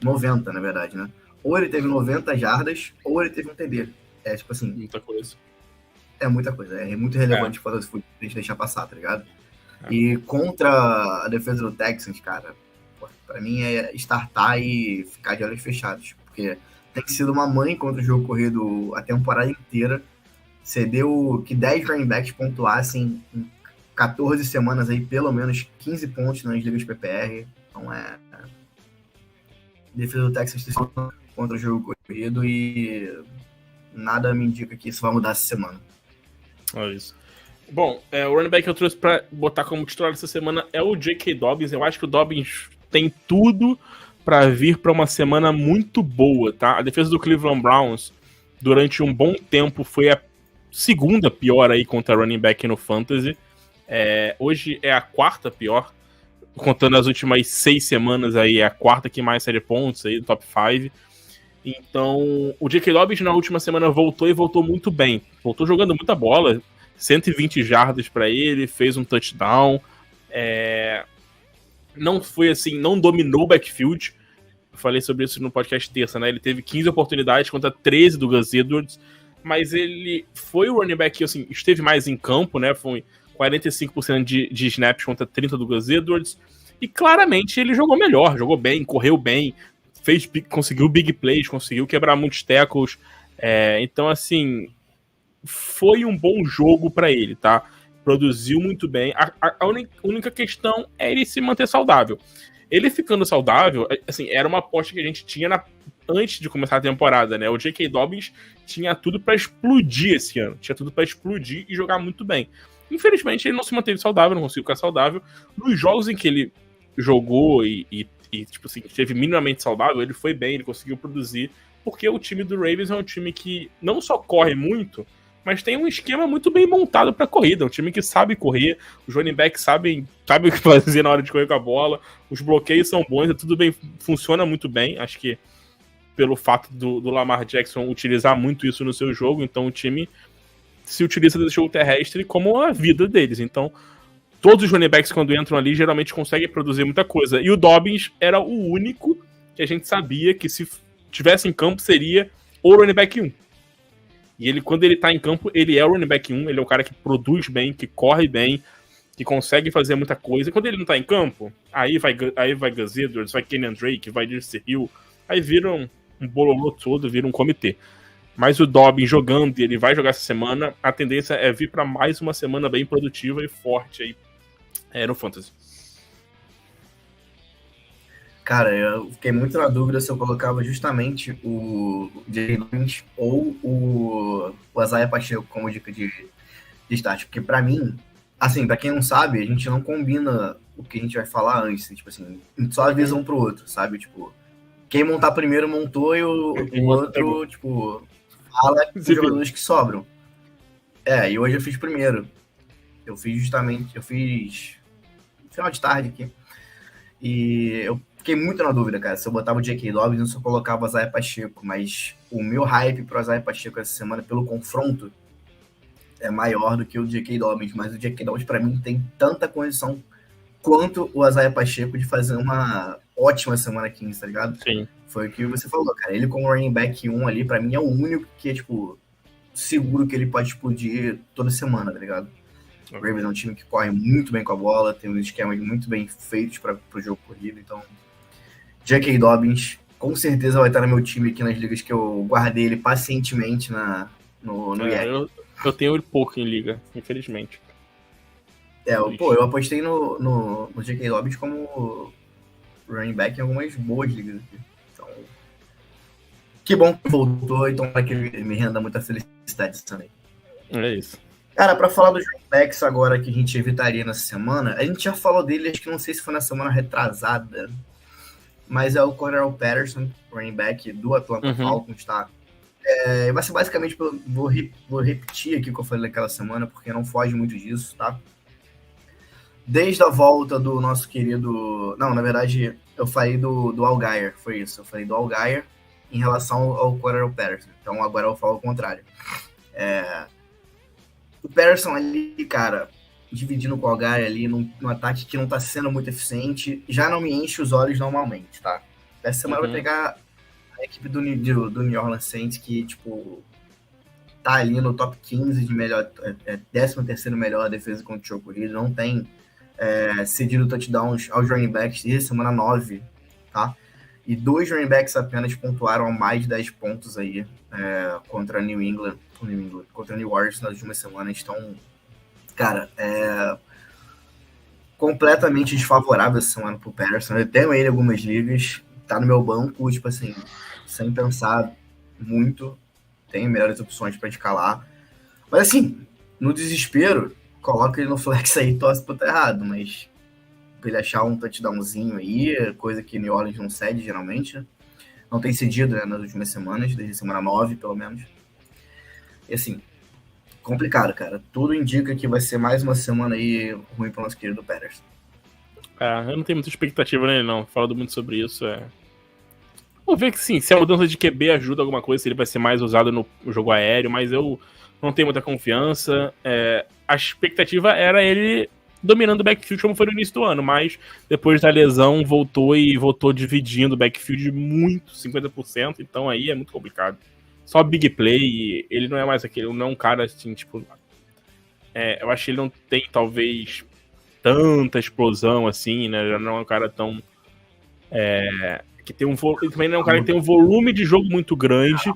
90, na verdade, né? Ou ele teve 90 jardas, ou ele teve um TD. É tipo assim... Muita coisa. É muita coisa. É muito relevante para a gente deixar passar, tá ligado? E contra a defesa do Texans, cara, pra mim é startar e ficar de olhos fechados. Porque tem sido uma mãe contra o jogo corrido a temporada inteira. Você deu que 10 running backs pontuassem em 14 semanas aí, pelo menos 15 pontos nas ligas PPR. Então a defesa do Texans tem sido contra o jogo corrido e nada me indica que isso vai mudar essa semana. É isso. Bom, o running back que eu trouxe pra botar como titular essa semana é o J.K. Dobbins. Eu acho que o Dobbins tem tudo pra vir pra uma semana muito boa, tá? A defesa do Cleveland Browns, durante um bom tempo, foi a segunda pior aí contra running back no Fantasy. Hoje é a quarta pior, contando as últimas 6 semanas aí, é a quarta que mais sai de pontos aí, do top 5. Então, o J.K. Dobbins na última semana voltou muito bem. Voltou jogando muita bola, 120 jardas para ele, fez um touchdown. Não foi assim, não dominou o backfield. falei sobre isso no podcast terça, né? Ele teve 15 oportunidades contra 13 do Gus Edwards, mas ele foi o running back que, assim, esteve mais em campo, né? Foi 45% de snaps contra 30 do Gus Edwards, e claramente ele jogou melhor, jogou bem, correu bem, conseguiu big plays, conseguiu quebrar muitos tackles, então, assim, foi um bom jogo para ele, tá? Produziu muito bem. A única questão é ele se manter saudável. Ele ficando saudável, assim, era uma aposta que a gente tinha antes de começar a temporada, né? O J.K. Dobbins tinha tudo para explodir esse ano. Tinha tudo para explodir e jogar muito bem. Infelizmente, ele não se manteve saudável, não conseguiu ficar saudável. Nos jogos em que ele jogou e tipo assim, esteve minimamente saudável, ele foi bem, ele conseguiu produzir, porque o time do Ravens é um time que não só corre muito, mas tem um esquema muito bem montado para corrida. É um time que sabe correr, os running backs sabem o que fazer na hora de correr com a bola, os bloqueios são bons, tudo bem, funciona muito bem. Acho que pelo fato do Lamar Jackson utilizar muito isso no seu jogo, então o time se utiliza do jogo terrestre como a vida deles. Então, todos os running backs, quando entram ali, geralmente conseguem produzir muita coisa. E o Dobbins era o único que a gente sabia que, se tivesse em campo, seria o running back 1. E ele, quando ele tá em campo, ele é o running back 1, ele é o cara que produz bem, que corre bem, que consegue fazer muita coisa. E quando ele não tá em campo, aí vai Gus Edwards, vai Kenyan Drake, vai Justice Hill, aí vira um bololô todo, vira um comitê. Mas o Dobbins jogando, e ele vai jogar essa semana, a tendência é vir para mais uma semana bem produtiva e forte aí no Fantasy. Cara, eu fiquei muito na dúvida se eu colocava justamente o J.K. Dobbins ou o Isaiah Pacheco como dica de start. Porque pra mim, assim, pra quem não sabe, a gente não combina o que a gente vai falar antes. Tipo assim, a gente só avisa um pro outro, sabe? Tipo, quem montar primeiro montou e o outro, tipo, fala com os jogadores que sobram. E hoje eu fiz primeiro. Eu fiz final de tarde aqui. E eu fiquei muito na dúvida, cara, se eu botava o J.K. Dobbins ou se eu colocava o Isaiah Pacheco, mas o meu hype pro Isaiah Pacheco essa semana pelo confronto é maior do que o J.K. Dobbins, mas o J.K. Dobbins pra mim tem tanta condição quanto o Isaiah Pacheco de fazer uma ótima semana 15, tá ligado? Sim. Foi o que você falou, cara, ele como running back 1 ali, pra mim é o único que é, tipo, seguro que ele pode explodir toda semana, tá ligado? O Ravens é um time que corre muito bem com a bola, tem uns esquemas muito bem feitos para o jogo corrido, então J.K. Dobbins com certeza vai estar no meu time aqui nas ligas que eu guardei ele pacientemente no IEC. Eu tenho ele pouco em liga, infelizmente. Eu apostei no J.K. Dobbins como running back em algumas boas ligas aqui. Então, que bom que voltou, então para que ele me renda muita felicidade também. É isso. Cara, pra falar dos running backs agora que a gente evitaria nessa semana, a gente já falou dele, acho que não sei se foi na semana retrasada, mas é o Cordarrelle Patterson, running back do Atlanta Falcons, tá? Vai ser basicamente, vou repetir aqui o que eu falei naquela semana, porque não foge muito disso, tá? Desde a volta do nosso querido... Não, na verdade, eu falei do Allgeier, foi isso. Eu falei do Allgeier em relação ao Cordarrelle Patterson. Então agora eu vou falar o contrário. O Patterson ali, cara, dividindo com o Allgeier ali num ataque que não tá sendo muito eficiente, já não me enche os olhos normalmente, tá? Essa semana vai pegar a equipe do New Orleans Saints, que, tipo, tá ali no top 15 de melhor, 13º melhor defesa contra o jogo corrido, não tem cedido touchdowns aos running backs desde semana 9, tá? E 2 running backs apenas pontuaram mais de 10 pontos aí contra contra New Orleans nas últimas semanas. Então, cara, completamente desfavorável essa semana pro Patterson. Eu tenho ele em algumas ligas, tá no meu banco, tipo assim, sem pensar muito, tem melhores opções para escalar. Mas assim, no desespero, coloca ele no flex aí e torce pro tá errado, mas pra ele achar um touchdownzinho aí, coisa que New Orleans não cede geralmente, não tem cedido, né, nas últimas semanas, desde a semana 9 pelo menos. E assim, complicado, cara. Tudo indica que vai ser mais uma semana aí ruim pro nosso querido Patterson. Eu não tenho muita expectativa nele, não. Falando muito sobre isso, Vou ver que sim, se a mudança de QB ajuda alguma coisa, se ele vai ser mais usado no jogo aéreo, mas eu não tenho muita confiança. A expectativa era ele dominando o backfield como foi no início do ano, mas depois da lesão voltou dividindo o backfield muito, 50%, então aí é muito complicado. Só big play, ele não é mais aquele, não é um cara assim, tipo... eu acho que ele não tem, talvez, tanta explosão assim, né? Já não é um cara tão... que tem ele também não é um cara que tem um volume de jogo muito grande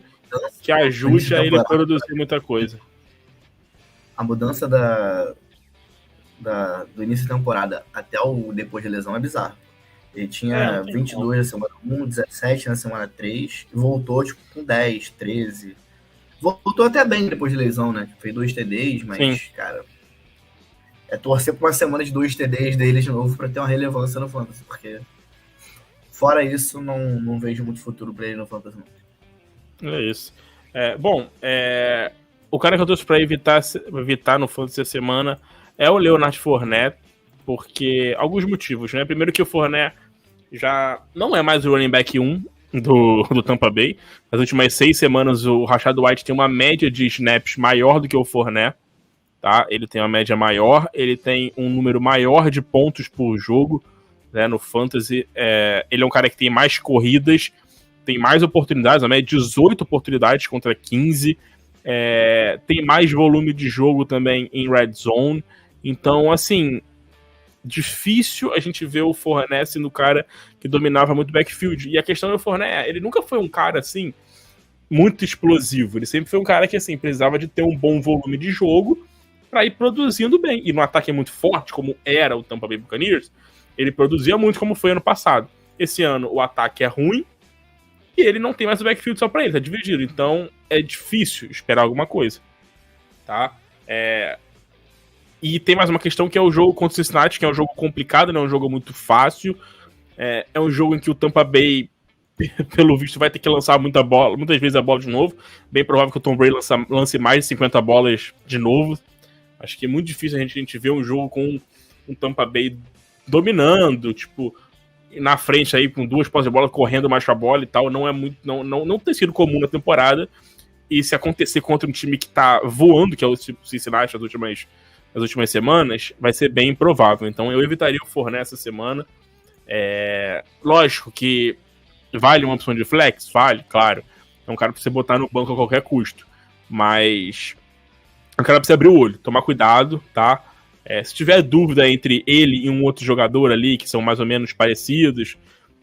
que ajude a ele a produzir muita coisa. A mudança do início da temporada até o depois da lesão é bizarro. Ele tinha 22 na semana 1, 17 na semana 3, e voltou tipo, com 10, 13. Voltou até bem depois de lesão, né? Fez 2 TDs, mas, sim, cara, é torcer por uma semana de 2 TDs dele de novo pra ter uma relevância no Fantasy, porque fora isso, não vejo muito futuro pra ele no Fantasy, não. É isso. O cara que eu trouxe pra evitar no Fantasy essa semana é o Leonard Fournette, porque alguns motivos, né? Primeiro que o Fournette já não é mais o running back 1 do Tampa Bay. Nas últimas 6 semanas, o Rachaad White tem uma média de snaps maior do que o Fournette, tá? Ele tem uma média maior, ele tem um número maior de pontos por jogo, né, no Fantasy. Ele é um cara que tem mais corridas, tem mais oportunidades, a média 18 oportunidades contra 15, tem mais volume de jogo também em red zone. Então, assim, difícil a gente ver o Fournette sendo o cara que dominava muito o backfield. E a questão do Fournette, ele nunca foi um cara, assim, muito explosivo. Ele sempre foi um cara que, assim, precisava de ter um bom volume de jogo para ir produzindo bem. E no ataque muito forte, como era o Tampa Bay Buccaneers, ele produzia muito como foi ano passado. Esse ano o ataque é ruim e ele não tem mais o backfield só para ele, tá dividido. Então é difícil esperar alguma coisa, tá? E tem mais uma questão que é o jogo contra o Cincinnati, que é um jogo complicado, não é um jogo muito fácil. É um jogo em que o Tampa Bay, pelo visto, vai ter que lançar muitas vezes a bola de novo. Bem provável que o Tom Brady lance mais de 50 bolas de novo. Acho que é muito difícil a gente ver um jogo com um Tampa Bay dominando, tipo, na frente aí, com 2 posses de bola, correndo mais com a bola e tal. Não tem sido comum na temporada. E se acontecer contra um time que tá voando, que é o Cincinnati nas últimas semanas, vai ser bem improvável. Então eu evitaria o Fournette essa semana. Lógico que vale uma opção de flex? Vale, claro. É um cara pra você botar no banco a qualquer custo. Mas o cara precisa abrir o olho, tomar cuidado, tá? Se tiver dúvida entre ele e um outro jogador ali, que são mais ou menos parecidos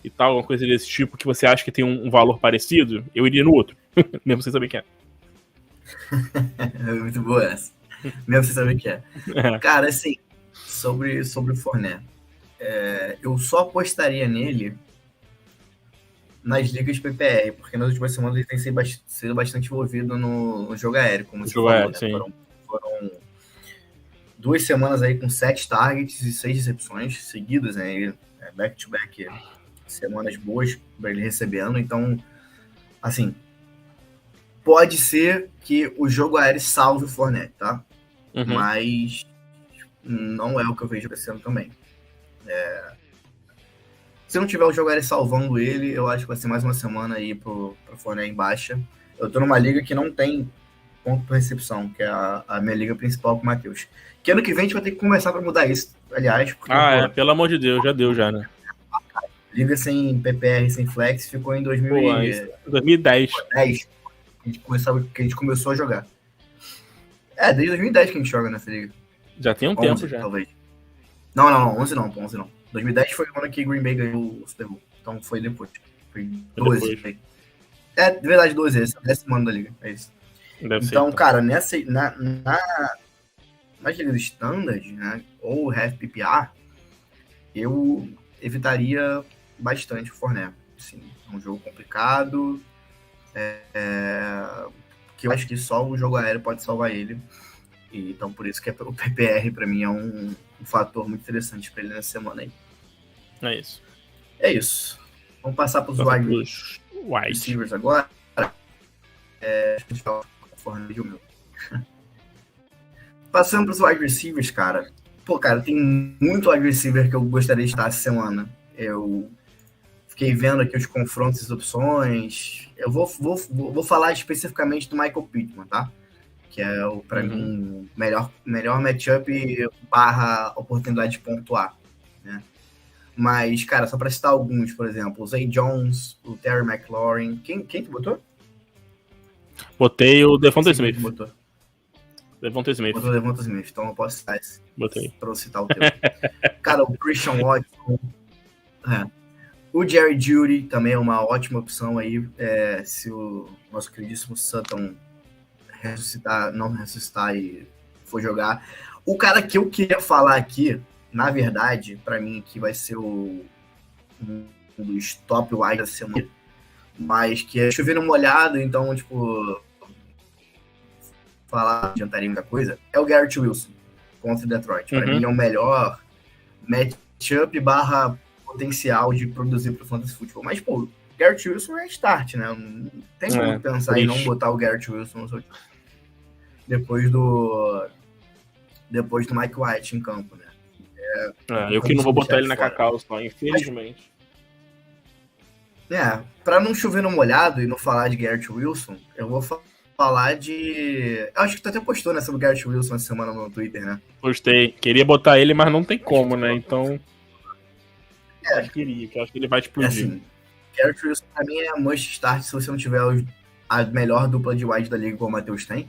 e tal, alguma coisa desse tipo, que você acha que tem um valor parecido, eu iria no outro, mesmo sem saber quem é. É muito boa essa. Mesmo sem saber quem é. Cara, assim, sobre o Fournette, eu só apostaria nele nas ligas PPR, porque nas últimas semanas ele tem sido bastante envolvido no jogo aéreo, como você falou, né? Foram 2 semanas aí com 7 targets e 6 recepções seguidas, né? Back-to-back, semanas boas para ele recebendo. Então, assim, pode ser que o jogo aéreo salve o Fournette, tá? Uhum. Mas não é o que eu vejo crescendo também. Se não tiver o jogo aéreo salvando ele, eu acho que vai ser mais uma semana aí pro Fournette em baixa. Eu tô numa liga que não tem ponto por recepção, que é a minha liga principal com o Matheus. Que ano que vem a gente vai ter que conversar pra mudar isso, aliás. Porque, pelo amor de Deus, já deu já, né? Liga sem PPR, sem flex, ficou em 2010. Que a gente começou a jogar. Desde 2010 que a gente joga nessa liga. Já tem um 11, tempo já. Talvez. Não, 11 não. 2010 foi o ano que Green Bay ganhou o Super Bowl. Então foi depois. Foi 12. De verdade, 12. Esse é o 10º ano da liga. É isso. Então, cara, nas ligas standard, né, ou half PPR, eu evitaria bastante o Fournette. Assim, é um jogo complicado, que eu acho que só o jogo aéreo pode salvar ele. E, então, por isso que o PPR, para mim, é um fator muito interessante para ele nessa semana aí. É isso. Vamos passar para os wide receivers agora. Passando para os wide receivers, cara. Cara, tem muito wide receiver que eu gostaria de estar essa semana. Eu fiquei vendo aqui os confrontos e as opções. Eu vou falar especificamente do Michael Pittman, tá? que é, para mim, melhor matchup barra oportunidade de pontuar, né? Mas, cara, só para citar alguns, por exemplo, o Zay Jones, o Terry McLaurin. Quem tu botou? Botei o Devonta Smith. Botou Devonta Smith. Botou o Devonta Smith, então eu posso citar esse. Botei. Pra eu citar o teu. Cara, o Christian Watson. O Jerry Jeudy também é uma ótima opção aí, se o nosso queridíssimo Sutton não ressuscitar e for jogar. O cara que eu queria falar aqui, na verdade, pra mim, que vai ser um dos top wide da semana, mas que é chover uma olhada, então, tipo, falar, adiantaria muita coisa, é o Garrett Wilson contra o Detroit. Pra mim, é o melhor matchup barra potencial de produzir pro Fantasy Football. Mas, pô, o Garrett Wilson é start, né? Não tem como pensar em não botar o Garrett Wilson no seu time. Depois do Mike White em campo, né? Eu que não vou botar ele na Cacau só, infelizmente. Pra não chover no molhado e não falar de Garrett Wilson, eu vou falar de... Eu acho que tu até postou, né, sobre o Garrett Wilson essa semana no Twitter, né? Postei. Queria botar ele, mas não tem como, né? Então... que eu acho que ele vai explodir. Assim, Garrett Wilson pra mim é must start se você não tiver a melhor dupla de wide da liga como o Matheus tem.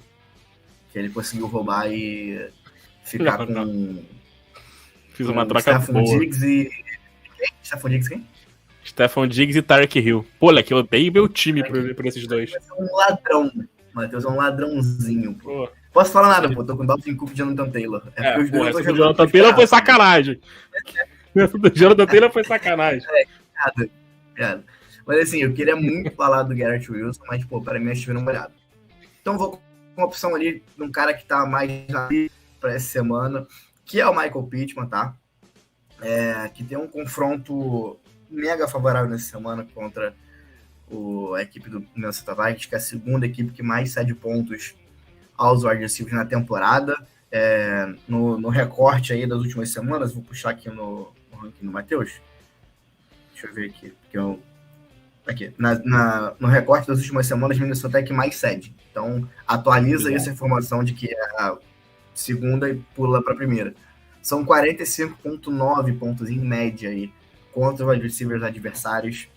Que ele conseguiu roubar e ficar com... Fiz uma troca boa. Stephon Diggs quem? Stephon Diggs e Tyreek Hill. Pô, moleque, eu odeio meu time por esses dois. Você é um ladrão, Matheus, é um ladrãozinho, pô. Posso falar nada, pô, tô com o Dalvin Cook e Jonathan Taylor. Porque os dois estão jogando. Jonathan Taylor foi sacanagem. Jonathan Taylor foi sacanagem. Cara. Mas assim, eu queria muito falar do Garrett Wilson, mas, pô, para mim, estiveram molhado. Então, vou com uma opção ali de um cara que tá mais ali pra essa semana, que é o Michael Pittman, tá? Que tem um confronto mega favorável nessa semana contra a equipe do Minnesota Vikings, que é a segunda equipe que mais cede pontos aos wide receivers na temporada. No recorte aí das últimas semanas, vou puxar aqui no ranking do Matheus. Deixa eu ver aqui. Aqui. No recorte das últimas semanas, Minnesota é que mais cede. Então, atualiza essa informação de que é a segunda e pula para a primeira. São 45,9 pontos em média aí contra os wide receivers adversários.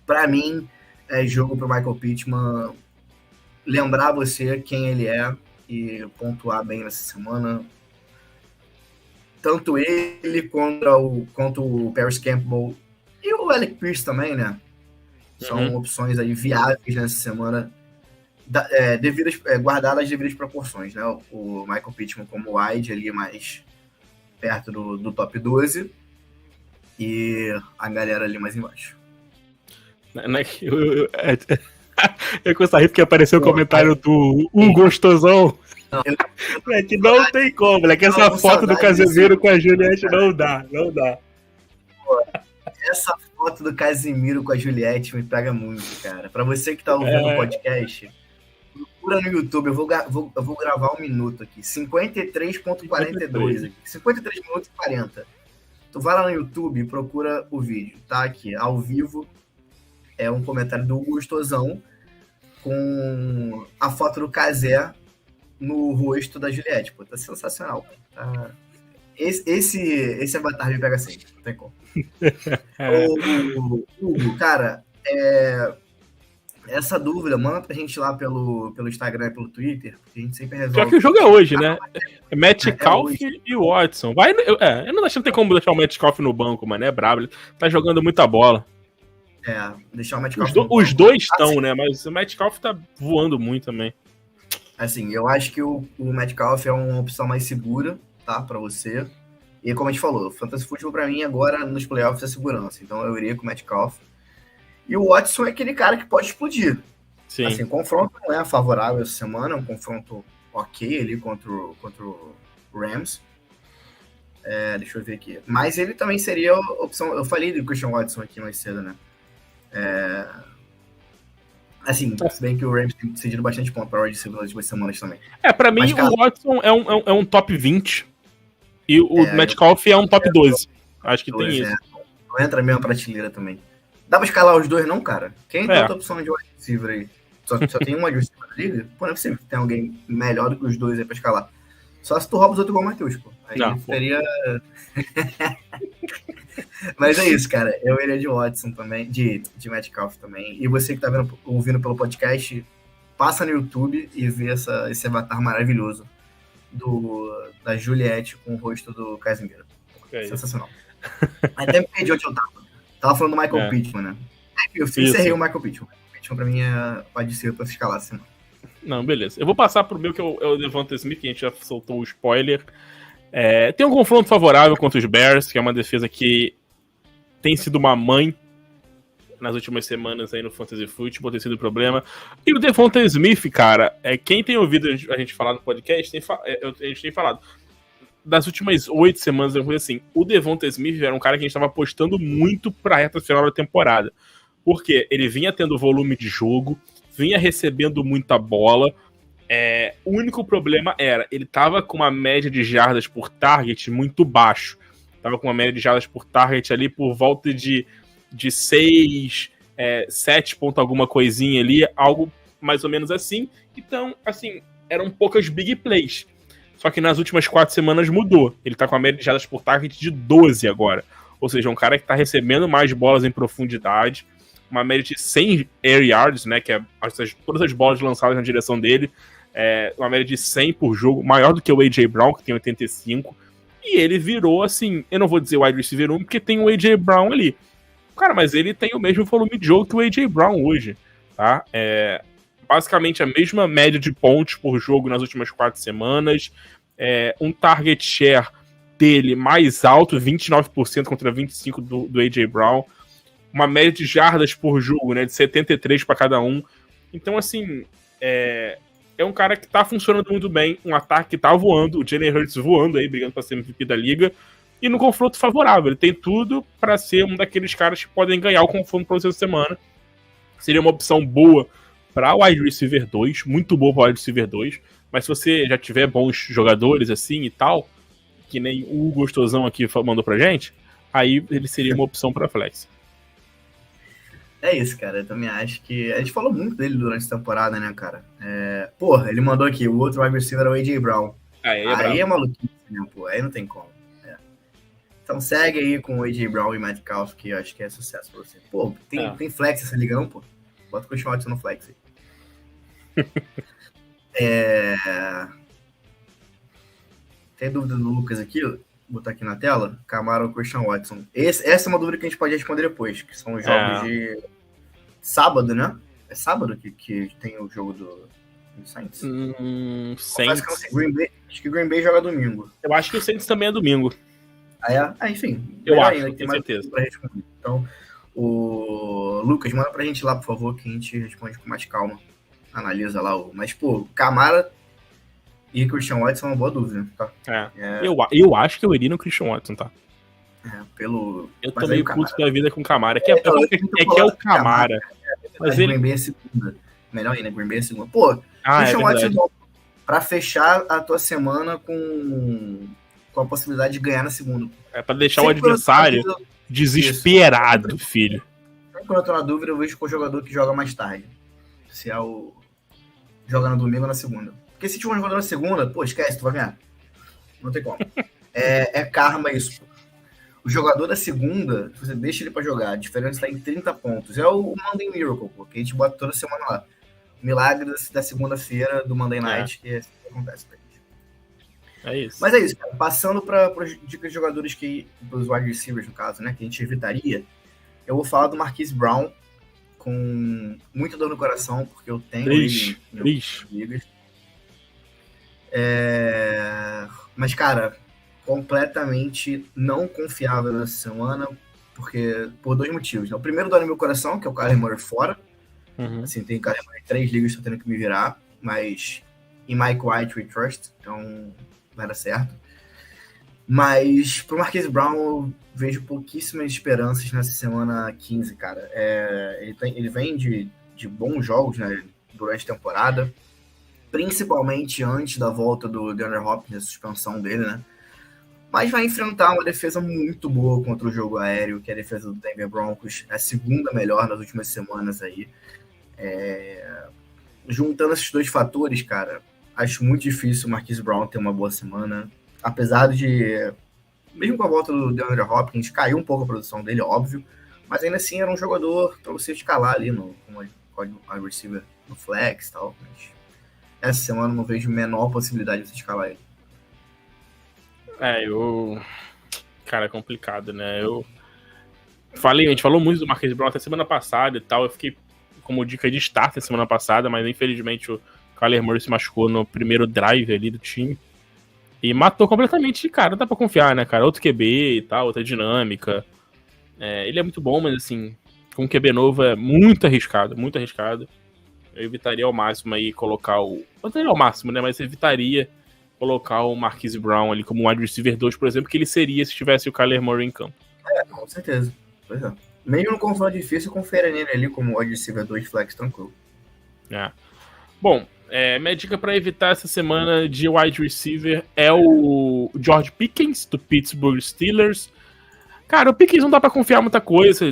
Para mim, é jogo para o Michael Pittman lembrar você quem ele é e pontuar bem nessa semana. Tanto ele quanto o Paris Campbell e o Alec Pierce também, né? São opções aí viáveis nessa semana, guardadas as devidas proporções, né? O Michael Pittman como wide ali mais perto do top 12 e a galera ali mais embaixo. Eu começo a rir porque apareceu o comentário do Gostosão. Que não tem como, né? Que essa foto do Casemiro com a Juliette não dá. Pô, essa foto do Casemiro com a Juliette me pega muito, cara. Pra você que tá ouvindo o podcast, procura no YouTube, eu vou gravar 1 minuto aqui. 53,42 aqui. 53 minutos e 40. Tu vai lá no YouTube e procura o vídeo, tá? Aqui, ao vivo. É um comentário do Gostosão com a foto do Casé no rosto da Juliette. Pô, tá sensacional. Tá... Esse avatar me pega sempre, não tem como. Hugo, cara, essa dúvida, manda pra gente lá pelo Instagram e pelo Twitter, porque a gente sempre resolve. Pior que o jogo é hoje, né? Metcalf e Watson. Eu não acho que não tem como deixar o Metcalf no banco, mano. É brabo. Ele tá jogando muita bola. Deixar o Metcalf os dois estão, né? Mas o Metcalf tá voando muito também. Assim, eu acho que o Metcalf é uma opção mais segura, tá? Pra você. E como a gente falou, o Fantasy Football pra mim agora nos playoffs é segurança. Então eu iria com o Metcalf. E o Watson é aquele cara que pode explodir. Sim. Assim, o confronto não é favorável essa semana, é um confronto ok ali contra o Rams. Deixa eu ver aqui. Mas ele também seria a opção. Eu falei do Christian Watson aqui mais cedo, né? Assim, se bem que o Rams tem cedido bastante ponto para o wide receiver nas últimas semanas também. Pra mim, o Watson é um top 20 e o Metcalf é um top 12. Acho que tem isso. Não entra a mesma prateleira também. Dá pra escalar os dois, não, cara? Quem tem outra opção de wide receiver aí? só tem um wide receiver na liga, pô, não é possível que tem alguém melhor do que os dois aí pra escalar. Só se tu rouba os outros igual o Matheus, pô. Aí Não, teria... Mas é isso, cara. Eu iria de Watson também, de Metcalf também. E você que tá ouvindo pelo podcast, passa no YouTube e vê esse avatar maravilhoso da Juliette com o rosto do Casimiro. Sensacional. Até me perdi onde eu tava. Tava falando do Michael Pittman, né? Eu encerrei o Michael Pittman. O Pittman pra mim pode ser pra escalar assim. Não, beleza. Eu vou passar pro meu, que é o Devonta Smith, que a gente já soltou o spoiler. Tem um confronto favorável contra os Bears, que é uma defesa que tem sido uma mãe nas últimas semanas aí no Fantasy Football, tem sido problema. E o Devonta Smith, cara, quem tem ouvido a gente falar no podcast, a gente tem falado. Das últimas 8 semanas, eu fui assim, o Devonta Smith era um cara que a gente estava apostando muito pra reta final da temporada. Porque ele vinha tendo volume de jogo, vinha recebendo muita bola. O único problema ele tava com uma média de jardas por target muito baixo. Tava com uma média de jardas por target ali por volta de 6, 7 ponto alguma coisinha ali, algo mais ou menos assim. Então, assim, eram poucas big plays. Só que nas últimas 4 semanas mudou. Ele tá com a média de jardas por target de 12 agora. Ou seja, um cara que tá recebendo mais bolas em profundidade, uma média de 100 air yards, né, que é todas as bolas lançadas na direção dele, uma média de 100 por jogo, maior do que o A.J. Brown, que tem 85. E ele virou, assim, eu não vou dizer wide receiver 1, porque tem o A.J. Brown ali. Cara, mas ele tem o mesmo volume de jogo que o A.J. Brown hoje, tá? Basicamente a mesma média de pontos por jogo nas últimas 4 semanas. Um target share dele mais alto, 29% contra 25% do A.J. Brown. Uma média de jardas por jogo, né, de 73 para cada um. Então, assim, é um cara que tá funcionando muito bem, um ataque que tá voando, o Jalen Hurts voando aí, brigando pra ser MVP da liga, e no confronto favorável. Ele tem tudo para ser um daqueles caras que podem ganhar o confronto para essa semana. Seria uma opção boa para o wide receiver 2, muito boa para o wide receiver 2, mas se você já tiver bons jogadores assim e tal, que nem o Gostosão aqui mandou pra gente, aí ele seria uma opção para flex. É isso, cara. Eu também acho que... A gente falou muito dele durante a temporada, né, cara? Porra, ele mandou aqui, o outro wide receiver é o A.J. Brown. Aí é maluquice, né, pô? Aí não tem como. Então segue aí com o A.J. Brown e Metcalf, que eu acho que é sucesso pra você. Pô, tem flex essa liga não, pô? Bota o Christian Watson no flex aí. Tem dúvida do Lucas aqui? Vou botar aqui na tela. Camara ou Christian Watson. Essa é uma dúvida que a gente pode responder depois, que são os jogos de sábado, né? É sábado que tem o jogo do Saints? Saints. Acho que Green Bay joga domingo. Eu acho que o Saints também é domingo. Enfim. Eu acho, ainda, tenho certeza. Pra responder. Então, o Lucas, manda pra gente lá, por favor, que a gente responde com mais calma. Analisa lá. Mas, pô, Camara e Christian Watson é uma boa dúvida, tá? Eu acho que eu iria no Christian Watson, tá? Eu tô meio puto da vida com o Camara. Que é o Camara. Mas Green Bay é segunda. Melhor ainda, Green Bay é segunda. Pô, Christian Watson pra fechar a tua semana com a possibilidade de ganhar na segunda. Pra deixar o adversário desesperado, filho. Quando eu tô na dúvida, eu vejo com o jogador que joga mais tarde. Se é o... joga no domingo ou na segunda. Porque se tiver um jogador na segunda, pô, esquece, tu vai ganhar. Não tem como. É karma isso, pô. O jogador da segunda, você deixa ele pra jogar, a diferença tá em 30 pontos. É o Monday Miracle, pô, que a gente bota toda semana lá. O milagre da segunda-feira do Monday Night, que acontece pra gente. É isso. Mas é isso, cara. Passando para dicas de jogadores pros wide receivers, no caso, né, que a gente evitaria, eu vou falar do Marquise Brown, com muita dor no coração, porque eu tenho ele em ligas. Mas, cara, completamente não confiável nessa semana, porque por 2 motivos. O primeiro dói no meu coração, que é o Kyler Murray fora. Assim, tem Kyler Murray em 3 ligas, tô tendo que me virar, mas em Mike White we trust, então vai dar certo. Mas pro Marquise Brown eu vejo pouquíssimas esperanças nessa semana 15, cara. Ele vem de bons jogos, né, durante a temporada, principalmente antes da volta do DeAndre Hopkins, a suspensão dele, né? Mas vai enfrentar uma defesa muito boa contra o jogo aéreo, que é a defesa do Denver Broncos, é a segunda melhor nas últimas semanas aí. juntando esses dois fatores, cara, acho muito difícil o Marquise Brown ter uma boa semana. Apesar de, mesmo com a volta do DeAndre Hopkins, caiu um pouco a produção dele, óbvio. Mas ainda assim era um jogador para você escalar ali como wide receiver no flex e tal. Mas essa semana eu não vejo a menor possibilidade de você escalar ele. Cara, é complicado, né? A gente falou muito do Marquise Brown até semana passada e tal. Eu fiquei como dica de start na semana passada, mas infelizmente o Kyler Murray se machucou no primeiro drive ali do time. E matou completamente, cara. Não dá pra confiar, né, cara? Outro QB e tal, outra dinâmica. Ele é muito bom, mas assim, com um QB novo é muito arriscado, muito arriscado. Eu evitaria ao máximo aí colocar o... Não seria ao máximo, né? Mas evitaria colocar o Marquise Brown ali como wide receiver 2, por exemplo, que ele seria se tivesse o Kyler Murray em campo. Com certeza. Pois é. Mesmo no confronto difícil, confere nele ali como wide receiver 2 flex tranquilo. Bom, minha dica para evitar essa semana de wide receiver é o George Pickens, do Pittsburgh Steelers. Cara, o Pickens não dá pra confiar muita coisa,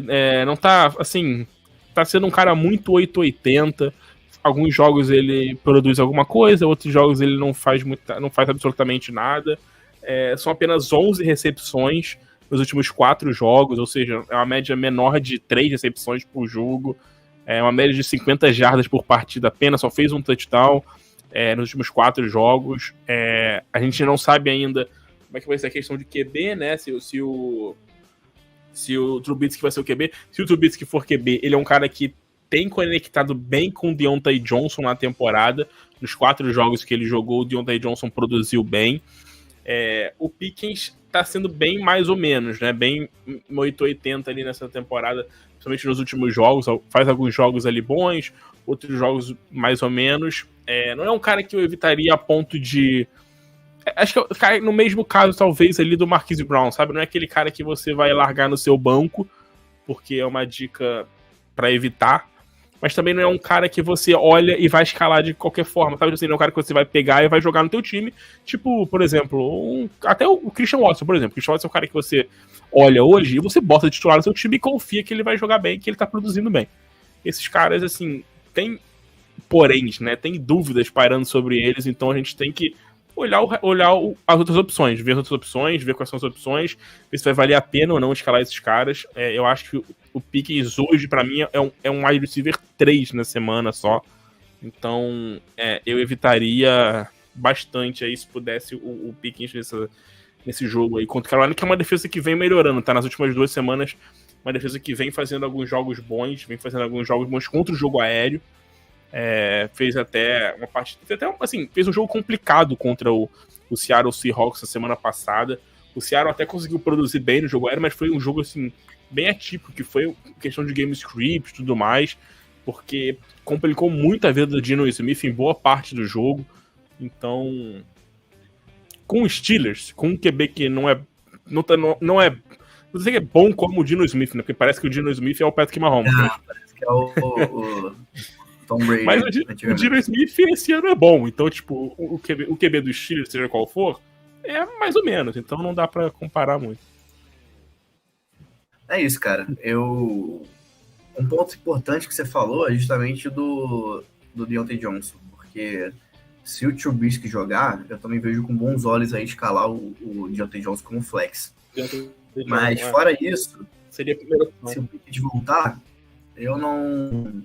não tá, assim, tá sendo um cara muito 880. Alguns jogos ele produz alguma coisa, outros jogos ele não faz absolutamente nada. São apenas 11 recepções nos últimos 4 jogos, ou seja, é uma média menor de 3 recepções por jogo, é uma média de 50 jardas por partida apenas, só fez um touchdown nos últimos 4 jogos. A gente não sabe ainda como é que vai ser a questão de QB, né, se o Trubisky vai ser o QB. Se o Trubisky for QB, ele é um cara que tem conectado bem com o Deontay Johnson na temporada. Nos 4 jogos que ele jogou, o Deontay Johnson produziu bem. O Pickens tá sendo bem mais ou menos, né? Bem 880 ali nessa temporada, principalmente nos últimos jogos. Faz alguns jogos ali bons, outros jogos mais ou menos. Não é um cara que eu evitaria a ponto de... Acho que cai no mesmo caso, talvez, ali do Marquise Brown, sabe? Não é aquele cara que você vai largar no seu banco, porque é uma dica pra evitar, mas também não é um cara que você olha e vai escalar de qualquer forma, sabe? Assim, não é um cara que você vai pegar e vai jogar no teu time, tipo, por exemplo, até o Christian Watson, por exemplo. O Christian Watson é um cara que você olha hoje e você bota de titular no seu time e confia que ele vai jogar bem, que ele tá produzindo bem. Esses caras, assim, tem poréns, né? Tem dúvidas pairando sobre eles, então a gente tem que olhar as outras opções, ver as outras opções, ver quais são as opções, ver se vai valer a pena ou não escalar esses caras. Eu acho que o Pickens hoje, pra mim, é um wide receiver 3 na semana só. Então, eu evitaria bastante aí, se pudesse, o Pickens nesse jogo aí contra o Carolina, que é uma defesa que vem melhorando, tá? Nas últimas 2 semanas, uma defesa que vem fazendo alguns jogos bons, contra o jogo aéreo. Fez até uma partida, fez um jogo complicado contra o Seattle Seahawks na semana passada. O Seattle até conseguiu produzir bem no jogo aéreo, mas foi um jogo assim bem atípico, que foi questão de game script e tudo mais, porque complicou muito a vida do Geno Smith em boa parte do jogo. Então, com os Steelers, com um QB que não sei que é bom como o Geno Smith, né? Porque parece que o Geno Smith é o Patrick Mahomes. Parece que é o Tom Brady. Mas o Geno Smith esse ano é bom, então, tipo, o QB do Steelers, seja qual for, é mais ou menos, então não dá pra comparar muito. É isso, cara. Um ponto importante que você falou é justamente do Deontay Johnson, porque se o Trubisky jogar, eu também vejo com bons olhos aí escalar o Deontay Johnson como flex. Mas fora isso, seria a primeira opção. Se o Pickett voltar, eu não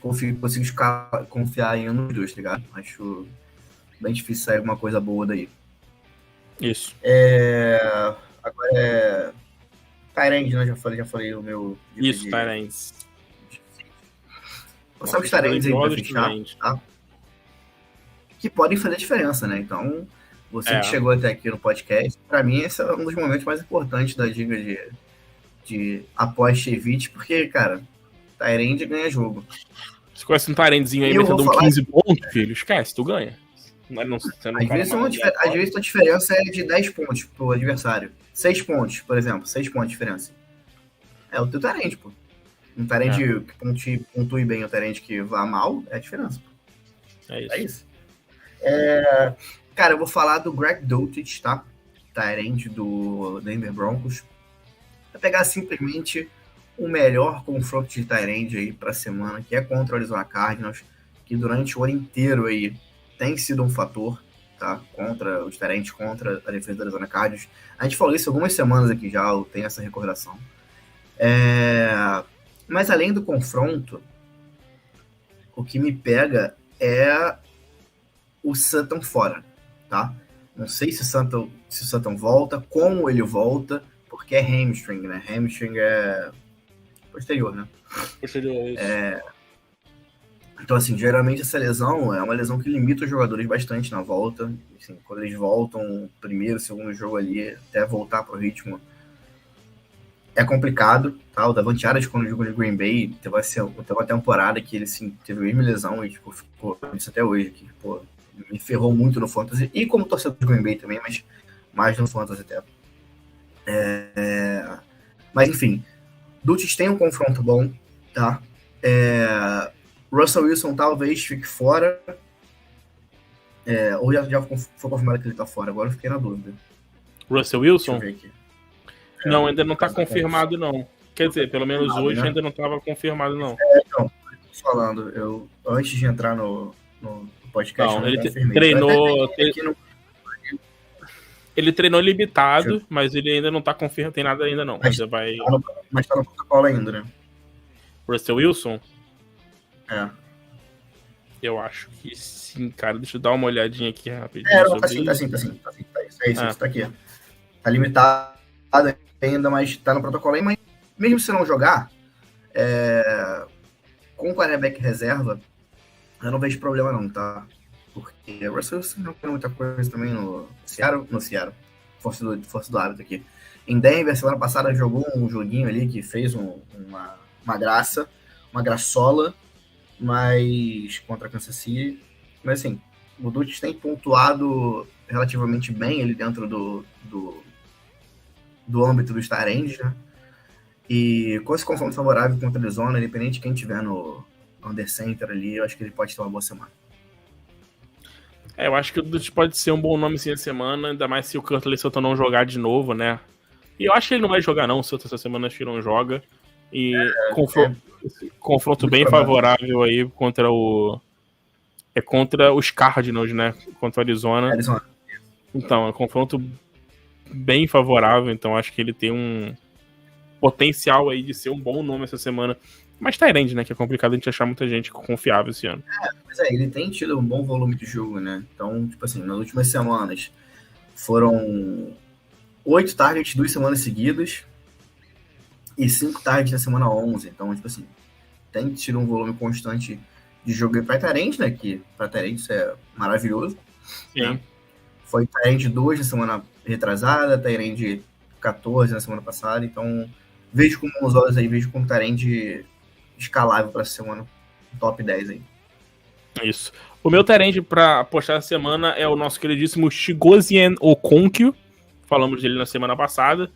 consigo confiar em um dos dois, tá ligado? Acho bem difícil sair alguma coisa boa daí. Isso. Agora Tyrande, né? Já falei o meu... Isso, Tyrands. Vou passar os Tyrands aí pra fechar, tá? Que podem fazer diferença, né? Então, você que chegou até aqui no podcast, pra mim esse é um dos momentos mais importantes da dica de aposta e evite, porque, cara, Tyrande ganha jogo. Você conhece um Tyrandzinho aí metendo um 15 pontos, filho? Esquece, tu ganha. Às vezes a diferença é de 10 pontos pro adversário. 6 pontos, por exemplo. 6 pontos de diferença. É o teu Tyrande, pô. Um Tyrande que pontue bem, o Tyrande que vá mal, é a diferença, pô. É isso. Cara, eu vou falar do Greg Dulcich, tá? Tyrande do Denver Broncos. Vai pegar simplesmente o melhor confronto de Tyrande aí pra semana, que é contra o Arizona Cardinals. que durante o ano inteiro aí tem sido um fator, tá? Contra os Tyrants, contra a defesa da Arizona Cardinals. A gente falou isso algumas semanas aqui já, eu tenho essa recordação. Mas além do confronto, o que me pega é o Sutton fora, tá? Não sei se o Sutton volta, como ele volta, porque é hamstring, né? Hamstring é posterior, né? Posterior, isso. Então, assim, geralmente essa lesão é uma lesão que limita os jogadores bastante na volta. Assim, quando eles voltam, primeiro, segundo jogo ali, até voltar pro ritmo, é complicado, tá? O Davante Adams, quando jogou no Green Bay, teve uma temporada que ele, assim, teve a mesma lesão e, tipo, ficou isso até hoje, que, pô, me ferrou muito no Fantasy, e como torcedor do Green Bay também, mas mais no Fantasy até. Mas, enfim, Dutch tem um confronto bom, tá? Russell Wilson talvez fique fora, ou já foi confirmado que ele tá fora, agora eu fiquei na dúvida. Russell Wilson? Deixa eu ver aqui. Não, ainda não tá confirmado, não. Quer dizer, pelo menos hoje ainda não estava confirmado, não. Então, tô falando, antes de entrar no podcast, não, ele treinou. Ele treinou limitado, mas ele ainda não tá confirmado, tem nada ainda não. Mas tá no protocolo ainda, né? Russell Wilson? Eu acho que sim, cara. Deixa eu dar uma olhadinha aqui rapidinho. Tá sim. É isso, tá aqui. Tá limitado ainda, mas tá no protocolo aí, mas mesmo se não jogar, com o quarterback reserva, eu não vejo problema não, tá? Porque o Russell não tem muita coisa também no Seattle, força do hábito aqui. Em Denver, semana passada, jogou um joguinho ali que fez uma graçola, mas contra a Kansas City. Mas assim, o Dutch tem pontuado relativamente bem ele dentro do âmbito dos Tyrants, né? E com esse confronto favorável contra a Arizona, independente de quem tiver no under center ali, eu acho que ele pode ter uma boa semana. Eu acho que o Dutch pode ser um bom nome sim essa semana, ainda mais se o Curtis Sutton não jogar de novo, né? E eu acho que ele não vai jogar não, se essa semana acho que não joga. E confronto bem favorável aí contra os Cardinals, né? Contra o Arizona. Então, é um confronto bem favorável, então acho que ele tem um potencial aí de ser um bom nome essa semana. Mas Tyrande, né? Que é complicado a gente achar muita gente confiável esse ano. Mas ele tem tido um bom volume de jogo, né? Então, tipo assim, nas últimas semanas foram 8 targets 2 semanas seguidas e 5 targets na semana 11. Então, tipo assim, tem tido um volume constante de jogo para Tyrande, né? Que para Tyrande isso é maravilhoso. Sim. Né? Foi Tyrande 2 na semana retrasada, Tyrande 14 na semana passada. Então, vejo com bons olhos aí, vejo como Tyrande escalável para essa semana, top 10 aí. Isso. O meu Tyrande para apostar essa semana é o nosso queridíssimo Chigozien Okonkwo. Falamos dele na semana passada.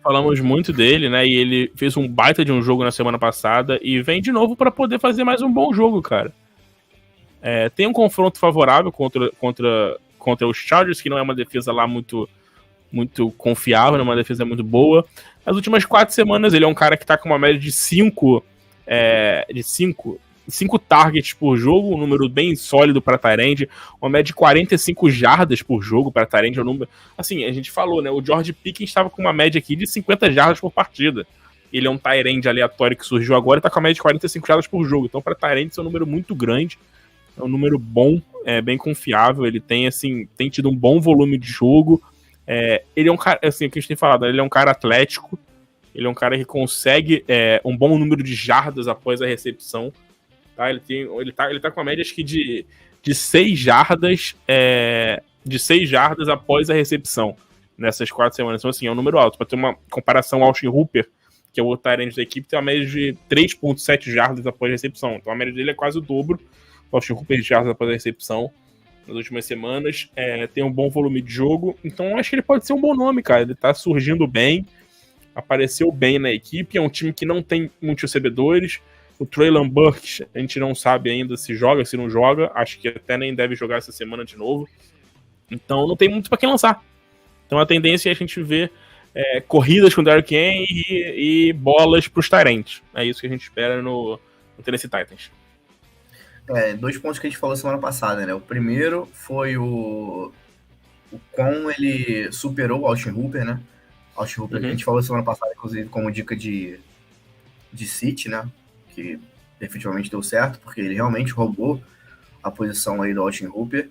Falamos muito dele, né? E ele fez um baita de um jogo na semana passada e vem de novo para poder fazer mais um bom jogo, cara. Tem um confronto favorável contra os Chargers, que não é uma defesa lá muito confiável, é uma defesa muito boa. Nas últimas 4 semanas, ele é um cara que tá com uma média de 5 targets por jogo, um número bem sólido para Tyrande, uma média de 45 jardas por jogo para Tyrande, é um número... Assim, a gente falou, né? O George Pickens estava com uma média aqui de 50 jardas por partida. Ele é um Tyrande aleatório que surgiu agora e tá com a média de 45 jardas por jogo. Então, para Tyrande, isso é um número muito grande. É um número bom, bem confiável. Ele tem tido um bom volume de jogo. Ele é um cara, assim, o que a gente tem falado, ele é um cara atlético. Ele é um cara que consegue um bom número de jardas após a recepção. Tá? Ele tá com uma média, acho que de 6 jardas, de 6 jardas após a recepção nessas 4 semanas. Então, assim, é um número alto. Para ter uma comparação, o Austin Hooper, que é o outro Tyrande da equipe, tem uma média de 3,7 jardas após a recepção. Então, a média dele é quase o dobro. O Austin Hooper de jardas após a recepção nas últimas semanas. Tem um bom volume de jogo. Então, acho que ele pode ser um bom nome, cara. Ele tá surgindo bem. Apareceu bem na equipe. É um time que não tem muitos recebedores. O Treylon Burks, a gente não sabe ainda se joga, se não joga. Acho que até nem deve jogar essa semana de novo. Então não tem muito para quem lançar. Então a tendência é a gente ver corridas com o Derrick Henry e bolas para os Tyrants. É isso que a gente espera no Tennessee Titans. 2 pontos que a gente falou semana passada, né? O primeiro foi o quão ele superou o Austin Hooper, né? Austin Hooper, que a gente falou semana passada, inclusive, como dica de City, né? Que efetivamente deu certo, porque ele realmente roubou a posição aí do Austin Hooper.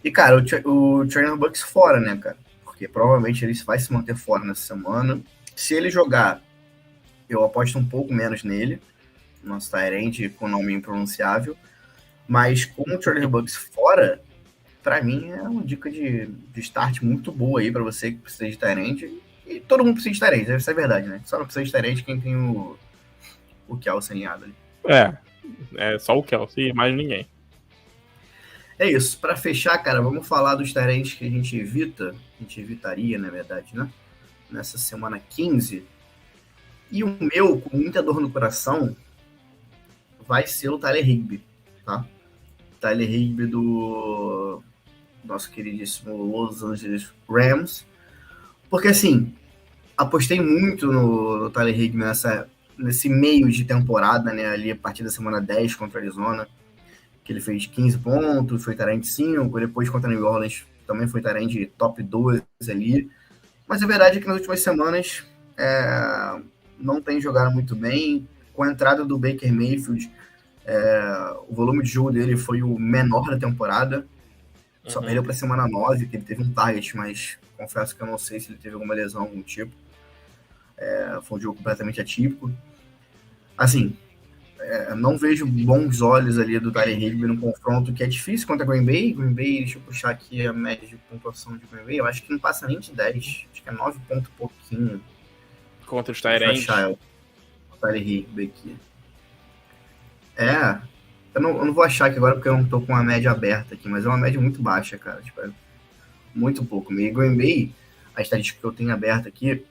E, cara, o Trainer Bucks fora, né, cara? Porque provavelmente ele vai se manter fora nessa semana. Se ele jogar, eu aposto um pouco menos nele. Nosso Tyrande com nome impronunciável. Mas com o Trainer Bucks fora, pra mim é uma dica de start muito boa aí pra você que precisa de Tyrande. E todo mundo precisa de Tyrande, deve ser verdade, né? Só não precisa de Tyrande quem tem o Kelsey alinhado ali. É só o Kelsey e mais ninguém. É isso. Pra fechar, cara, vamos falar dos Tyrands que a gente evitaria, na verdade, né? Nessa semana 15. E o meu, com muita dor no coração, vai ser o Tyler Higbee, tá? Tyler Higbee do nosso queridíssimo Los Angeles Rams. Porque, assim, apostei muito no Tyler Higbee nesse meio de temporada, né? Ali a partir da semana 10 contra a Arizona, que ele fez 15 pontos, foi Tyrande 5, depois contra New Orleans também foi Tyrande top 12 ali. Mas a verdade é que nas últimas semanas não tem jogado muito bem. Com a entrada do Baker Mayfield, o volume de jogo dele foi o menor da temporada. Só perdeu para a semana 9, que ele teve um target, mas confesso que eu não sei se ele teve alguma lesão, algum tipo. Foi um jogo completamente atípico. Assim, não vejo bons olhos ali do Tyler Higbee no confronto, que é difícil contra Green Bay. Green Bay, deixa eu puxar aqui a média de pontuação de Green Bay, eu acho que não passa nem de 10, acho que é 9 pontos pouquinho. Contra os Tyrants. Deixa eu achar o Tyler Higbee aqui. Eu não vou achar aqui agora porque eu não tô com a média aberta aqui, mas é uma média muito baixa, cara, tipo, é muito pouco. E Green Bay, a estatística que eu tenho aberta aqui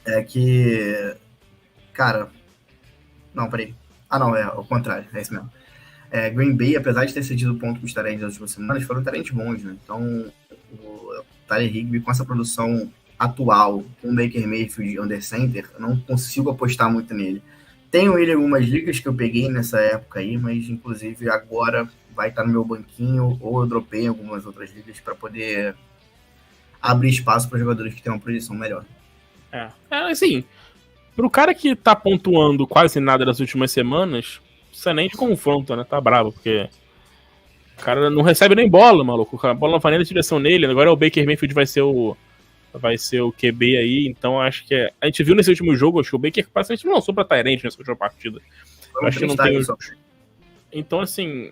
é que, cara, não, peraí. Não, é o contrário, é isso mesmo. Green Bay, apesar de ter cedido ponto para os Tyrants nas últimas semanas, foram Tyrants bons, né? Então, o Tyler Higbee, com essa produção atual, com o Baker Mayfield under center, eu não consigo apostar muito nele. Tenho ele em algumas ligas que eu peguei nessa época aí, mas inclusive agora vai estar no meu banquinho, ou eu dropei em algumas outras ligas para poder abrir espaço para jogadores que têm uma projeção melhor. Assim, pro cara que tá pontuando quase nada nas últimas semanas, você nem de confronto, né? Tá bravo, porque o cara não recebe nem bola, maluco. A bola não vai nem na direção nele. Agora o Baker Mayfield vai ser o QB aí, então acho que a gente viu nesse último jogo, acho que o Baker praticamente não lançou pra Tyrant nessa última partida. Eu acho que não tem. Então, assim,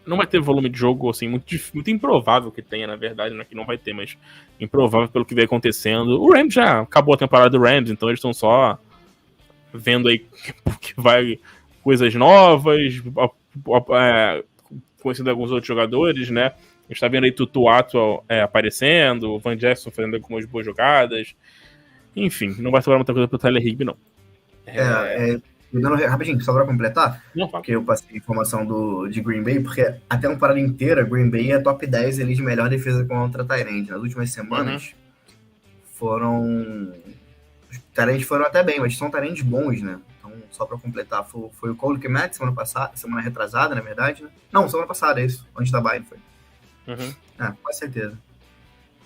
não vai ter volume de jogo, assim, muito improvável que tenha, na verdade, não é que não vai ter, mas improvável pelo que vem acontecendo. O Rams já acabou a temporada do Rams, então eles estão só vendo aí que vai coisas novas, conhecendo alguns outros jogadores, né? A gente tá vendo aí Tutu Atwell aparecendo, o Van Jackson fazendo algumas boas jogadas. Enfim, não vai sobrar muita coisa pro Tyler Higbee, não. Rapidinho, só pra completar, Não, porque eu passei a informação de Green Bay, porque a temporada inteira, Green Bay é top 10 ali de melhor defesa contra Tyrande. Nas últimas semanas, os Tyrands foram até bem, mas são Tyrands bons, né? Então, só pra completar, foi o Cole Kmet semana retrasada, na verdade, né? Não, semana passada, é isso, antes da bye, foi. Com certeza.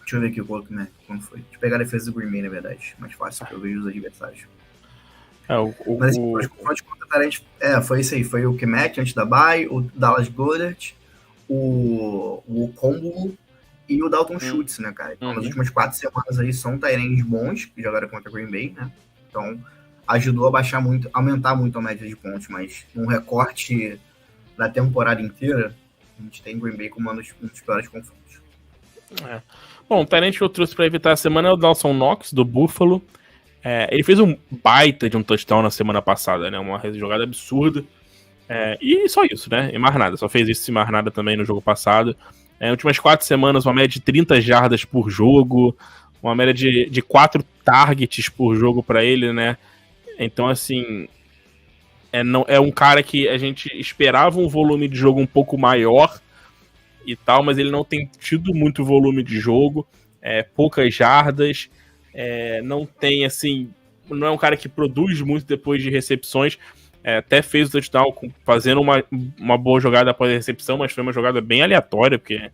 Deixa eu ver aqui o Cole Kmet, quando foi. Deixa eu pegar a defesa do Green Bay, na verdade, mais fácil, porque eu vejo os adversários. Mas os confrontos contra Tyrant foi isso aí, foi o Kmet antes da bye, o Dallas Goedert, o Combo e o Dalton Schultz, né, cara? Então, nas últimas 4 semanas aí são Tyrands bons que jogaram contra Green Bay, né? Então, ajudou a aumentar muito a média de pontos, mas num recorte da temporada inteira, a gente tem Green Bay como um dos piores confrontos. Bom, o Tyrant que eu trouxe pra evitar a semana é o Dawson Knox, do Buffalo. Ele fez um baita de um touchdown na semana passada, né? Uma jogada absurda. E só isso, né? E mais nada. Só fez isso e mais nada também no jogo passado. Nas últimas 4 semanas, uma média de 30 jardas por jogo. Uma média de 4 targets por jogo pra ele, né? Então, assim... é um cara que a gente esperava um volume de jogo um pouco maior e tal, mas ele não tem tido muito volume de jogo. Poucas jardas... não tem, assim, não é um cara que produz muito depois de recepções, até fez o touchdown fazendo uma boa jogada após a recepção, mas foi uma jogada bem aleatória, porque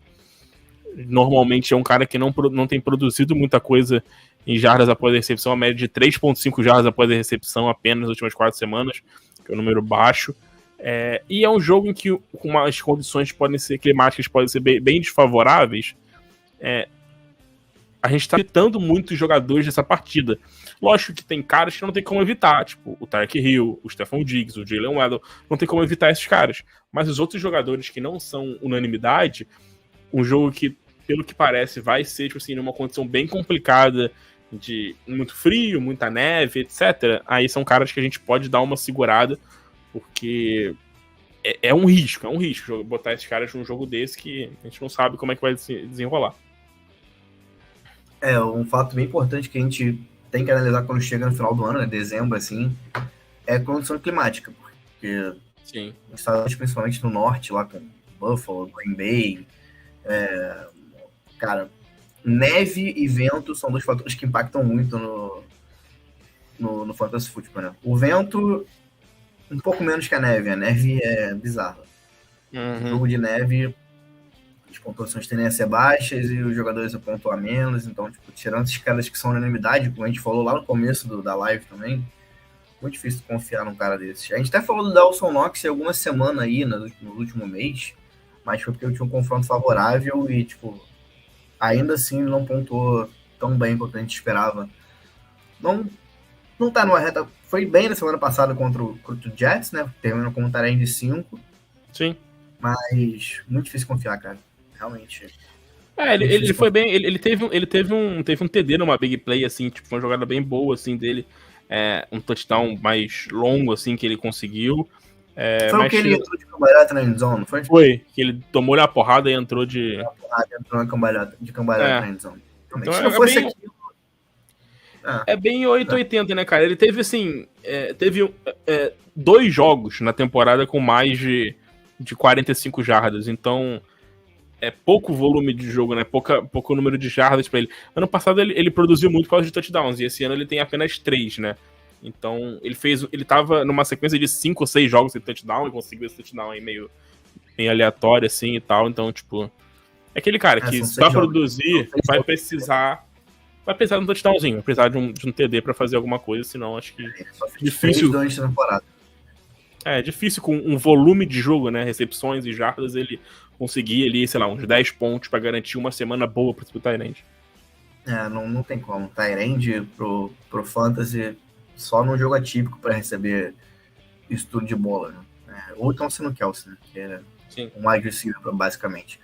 normalmente é um cara que não tem produzido muita coisa em jardas após a recepção, a média de 3,5 jardas após a recepção apenas nas últimas 4 semanas, que é um número baixo. E é um jogo em que as condições climáticas podem ser bem desfavoráveis. A gente está evitando muitos jogadores dessa partida. Lógico que tem caras que não tem como evitar, tipo o Tyreek Hill, o Stephon Diggs, o Jalen Waddle, não tem como evitar esses caras. Mas os outros jogadores que não são unanimidade, um jogo que, pelo que parece, vai ser tipo assim, numa condição bem complicada, de muito frio, muita neve, etc. Aí são caras que a gente pode dar uma segurada, porque é um risco botar esses caras num jogo desse que a gente não sabe como é que vai se desenrolar. Um fato bem importante que a gente tem que analisar quando chega no final do ano, né, dezembro, assim, é a condição climática, porque Sim. nos Estados Unidos, principalmente no norte, lá com Buffalo, Green Bay, cara, neve e vento são dois fatores que impactam muito no Fantasy Football, né? O vento, um pouco menos que a neve é bizarra. Uhum. O jogo de neve, as pontuações tendem a ser baixas e os jogadores a pontuar menos, então, tipo, tirando esses caras que são unanimidade, como a gente falou lá no começo da live também, muito difícil confiar num cara desses. A gente até falou do Dawson Knox em alguma semana aí, no último mês, mas foi porque eu tinha um confronto favorável e, tipo, ainda assim não pontuou tão bem quanto a gente esperava. Não tá numa reta... Foi bem na semana passada contra o Jets, né? Terminou com um tarém de 5. Sim. Mas muito difícil confiar, cara. Realmente. Ele foi bem. Ele teve um TD numa big play, assim, tipo, uma jogada bem boa, assim, dele. Um touchdown mais longo, assim, que ele conseguiu. Foi o que ele entrou de cambalhota na endzone, não foi? Foi, que ele tomou-lhe a porrada e entrou de... Entrou na cambalhota na endzone. Então, se não fosse bem... aquilo... É bem 880, né, cara? Ele teve, assim... teve 2 jogos na temporada com mais de 45 jardas. Então, é pouco volume de jogo, né? Pouco número de jardas pra ele. Ano passado ele produziu muito por causa de touchdowns. E esse ano ele tem apenas 3, né? Então, ele tava numa sequência de 5 ou 6 jogos de touchdown. E conseguiu esse touchdown aí meio aleatório, assim, e tal. Então, tipo... É aquele cara que, pra produzir, vai precisar de um touchdownzinho, vai precisar de um TD pra fazer alguma coisa, senão acho que difícil. Difícil com um volume de jogo, né? Recepções e jardas, ele conseguir ali, sei lá, uns 10 pontos pra garantir uma semana boa pro Tyrande. Não tem como. Tyrande pro Fantasy só num jogo atípico pra receber isso tudo de bola, né? Ou então sendo Kelsey, né? Que é um wide receiver, basicamente.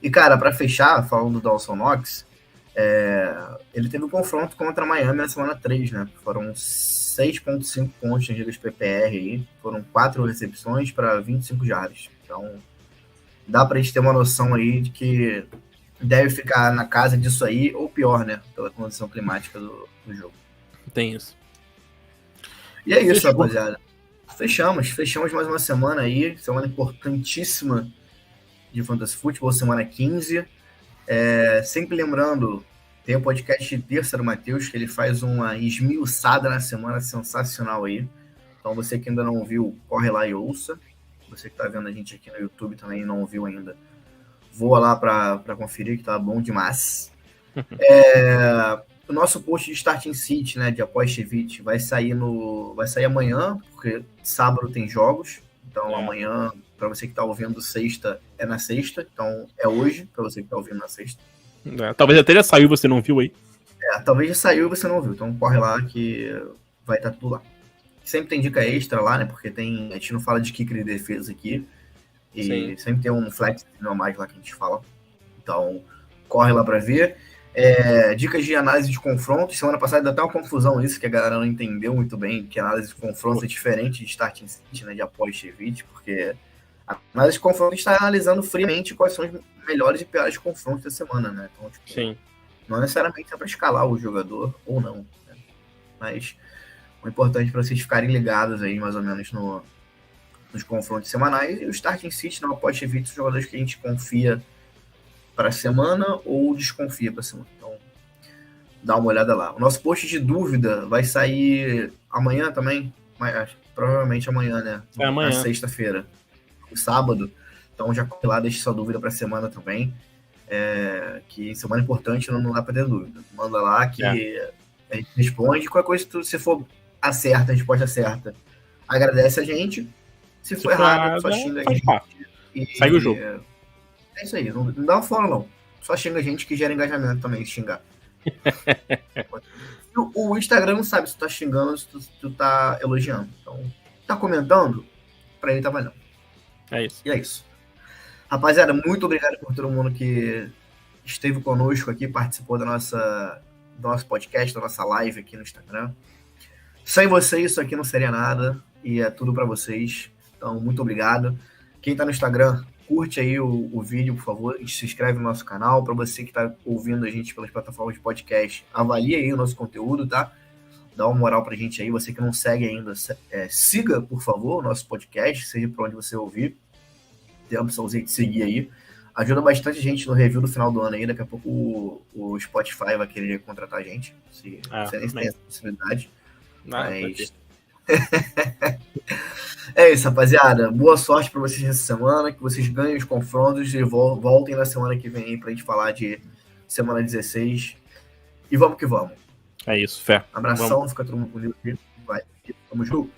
E, cara, pra fechar, falando do Dawson Knox, ele teve um confronto contra a Miami na semana 3, né? Foram 6,5 pontos em ligas PPR aí. Foram 4 recepções para 25 jardas. Então, dá pra gente ter uma noção aí de que deve ficar na casa disso aí, ou pior, né? Pela condição climática do jogo. Tem isso. E é isso, rapaziada. Fechamos mais uma semana aí. Semana importantíssima de Fantasy Football, semana 15. Sempre lembrando, tem o podcast de terça do Matheus, que ele faz uma esmiuçada na semana sensacional aí. Então você que ainda não ouviu, corre lá e ouça. Você que tá vendo a gente aqui no YouTube também e não ouviu ainda, voa lá para conferir, que tá bom demais. O nosso post de Starting City, né, de Aposta20, vai sair amanhã, porque sábado tem jogos. Então amanhã, para você que tá ouvindo sexta, é na sexta. Então é hoje, para você que tá ouvindo na sexta. Talvez até já saiu, você não viu aí. Talvez já saiu e você não viu. Então corre lá que vai estar tudo lá. Sempre tem dica extra lá, né? Porque a gente não fala de kicker de defesa aqui. E sempre tem um flex a mais lá que a gente fala. Então corre lá para ver. Dicas de análise de confronto. Semana passada deu até uma confusão isso, que a galera não entendeu muito bem, que a análise de confronto é diferente de Starting City, né, de Aposta20, porque a análise de confronto está analisando friamente quais são os melhores e piores confrontos da semana, né? Então, tipo, não necessariamente é para escalar o jogador ou não, né? Mas o importante é para vocês ficarem ligados aí, mais ou menos, nos confrontos semanais. E o Starting City, na Aposta20, os jogadores que a gente confia para a semana ou desconfia para a semana. Então, dá uma olhada lá. O nosso post de dúvida vai sair amanhã também. mas provavelmente amanhã, né? É amanhã. Na sexta-feira. O sábado. Então já corre lá, deixa sua dúvida pra semana também. Que semana importante, não dá pra ter dúvida. Manda lá que a gente responde. Qualquer coisa, se for acerta, a resposta certa, agradece a gente. Se for errado, só xinga a gente. Segue o jogo. É isso aí, não dá uma fora não. Só xinga a gente que gera engajamento também, se xingar. O Instagram não sabe se tu tá xingando ou se tu tá elogiando. Então, tá comentando, pra ele tá valendo. É isso. E é isso. Rapaziada, muito obrigado por todo mundo que esteve conosco aqui, participou do nosso podcast, da nossa live aqui no Instagram. Sem vocês, isso aqui não seria nada. E é tudo pra vocês. Então, muito obrigado. Quem tá no Instagram, curte aí o vídeo, por favor. Se inscreve no nosso canal. Para você que tá ouvindo a gente pelas plataformas de podcast, avalie aí o nosso conteúdo, tá? Dá uma moral pra gente aí. Você que não segue ainda, siga, por favor, o nosso podcast, seja por onde você ouvir. Tem a opçãozinha de seguir aí. Ajuda bastante a gente no review do final do ano aí. Daqui a pouco o Spotify vai querer contratar a gente. Se você nem tem essa possibilidade. Mas... É isso, rapaziada. Boa sorte pra vocês nessa semana. Que vocês ganhem os confrontos e voltem na semana que vem aí pra gente falar de semana 16. E vamos que vamos. É isso, fé. Abração, fica todo mundo comigo aqui. Vai, tamo junto.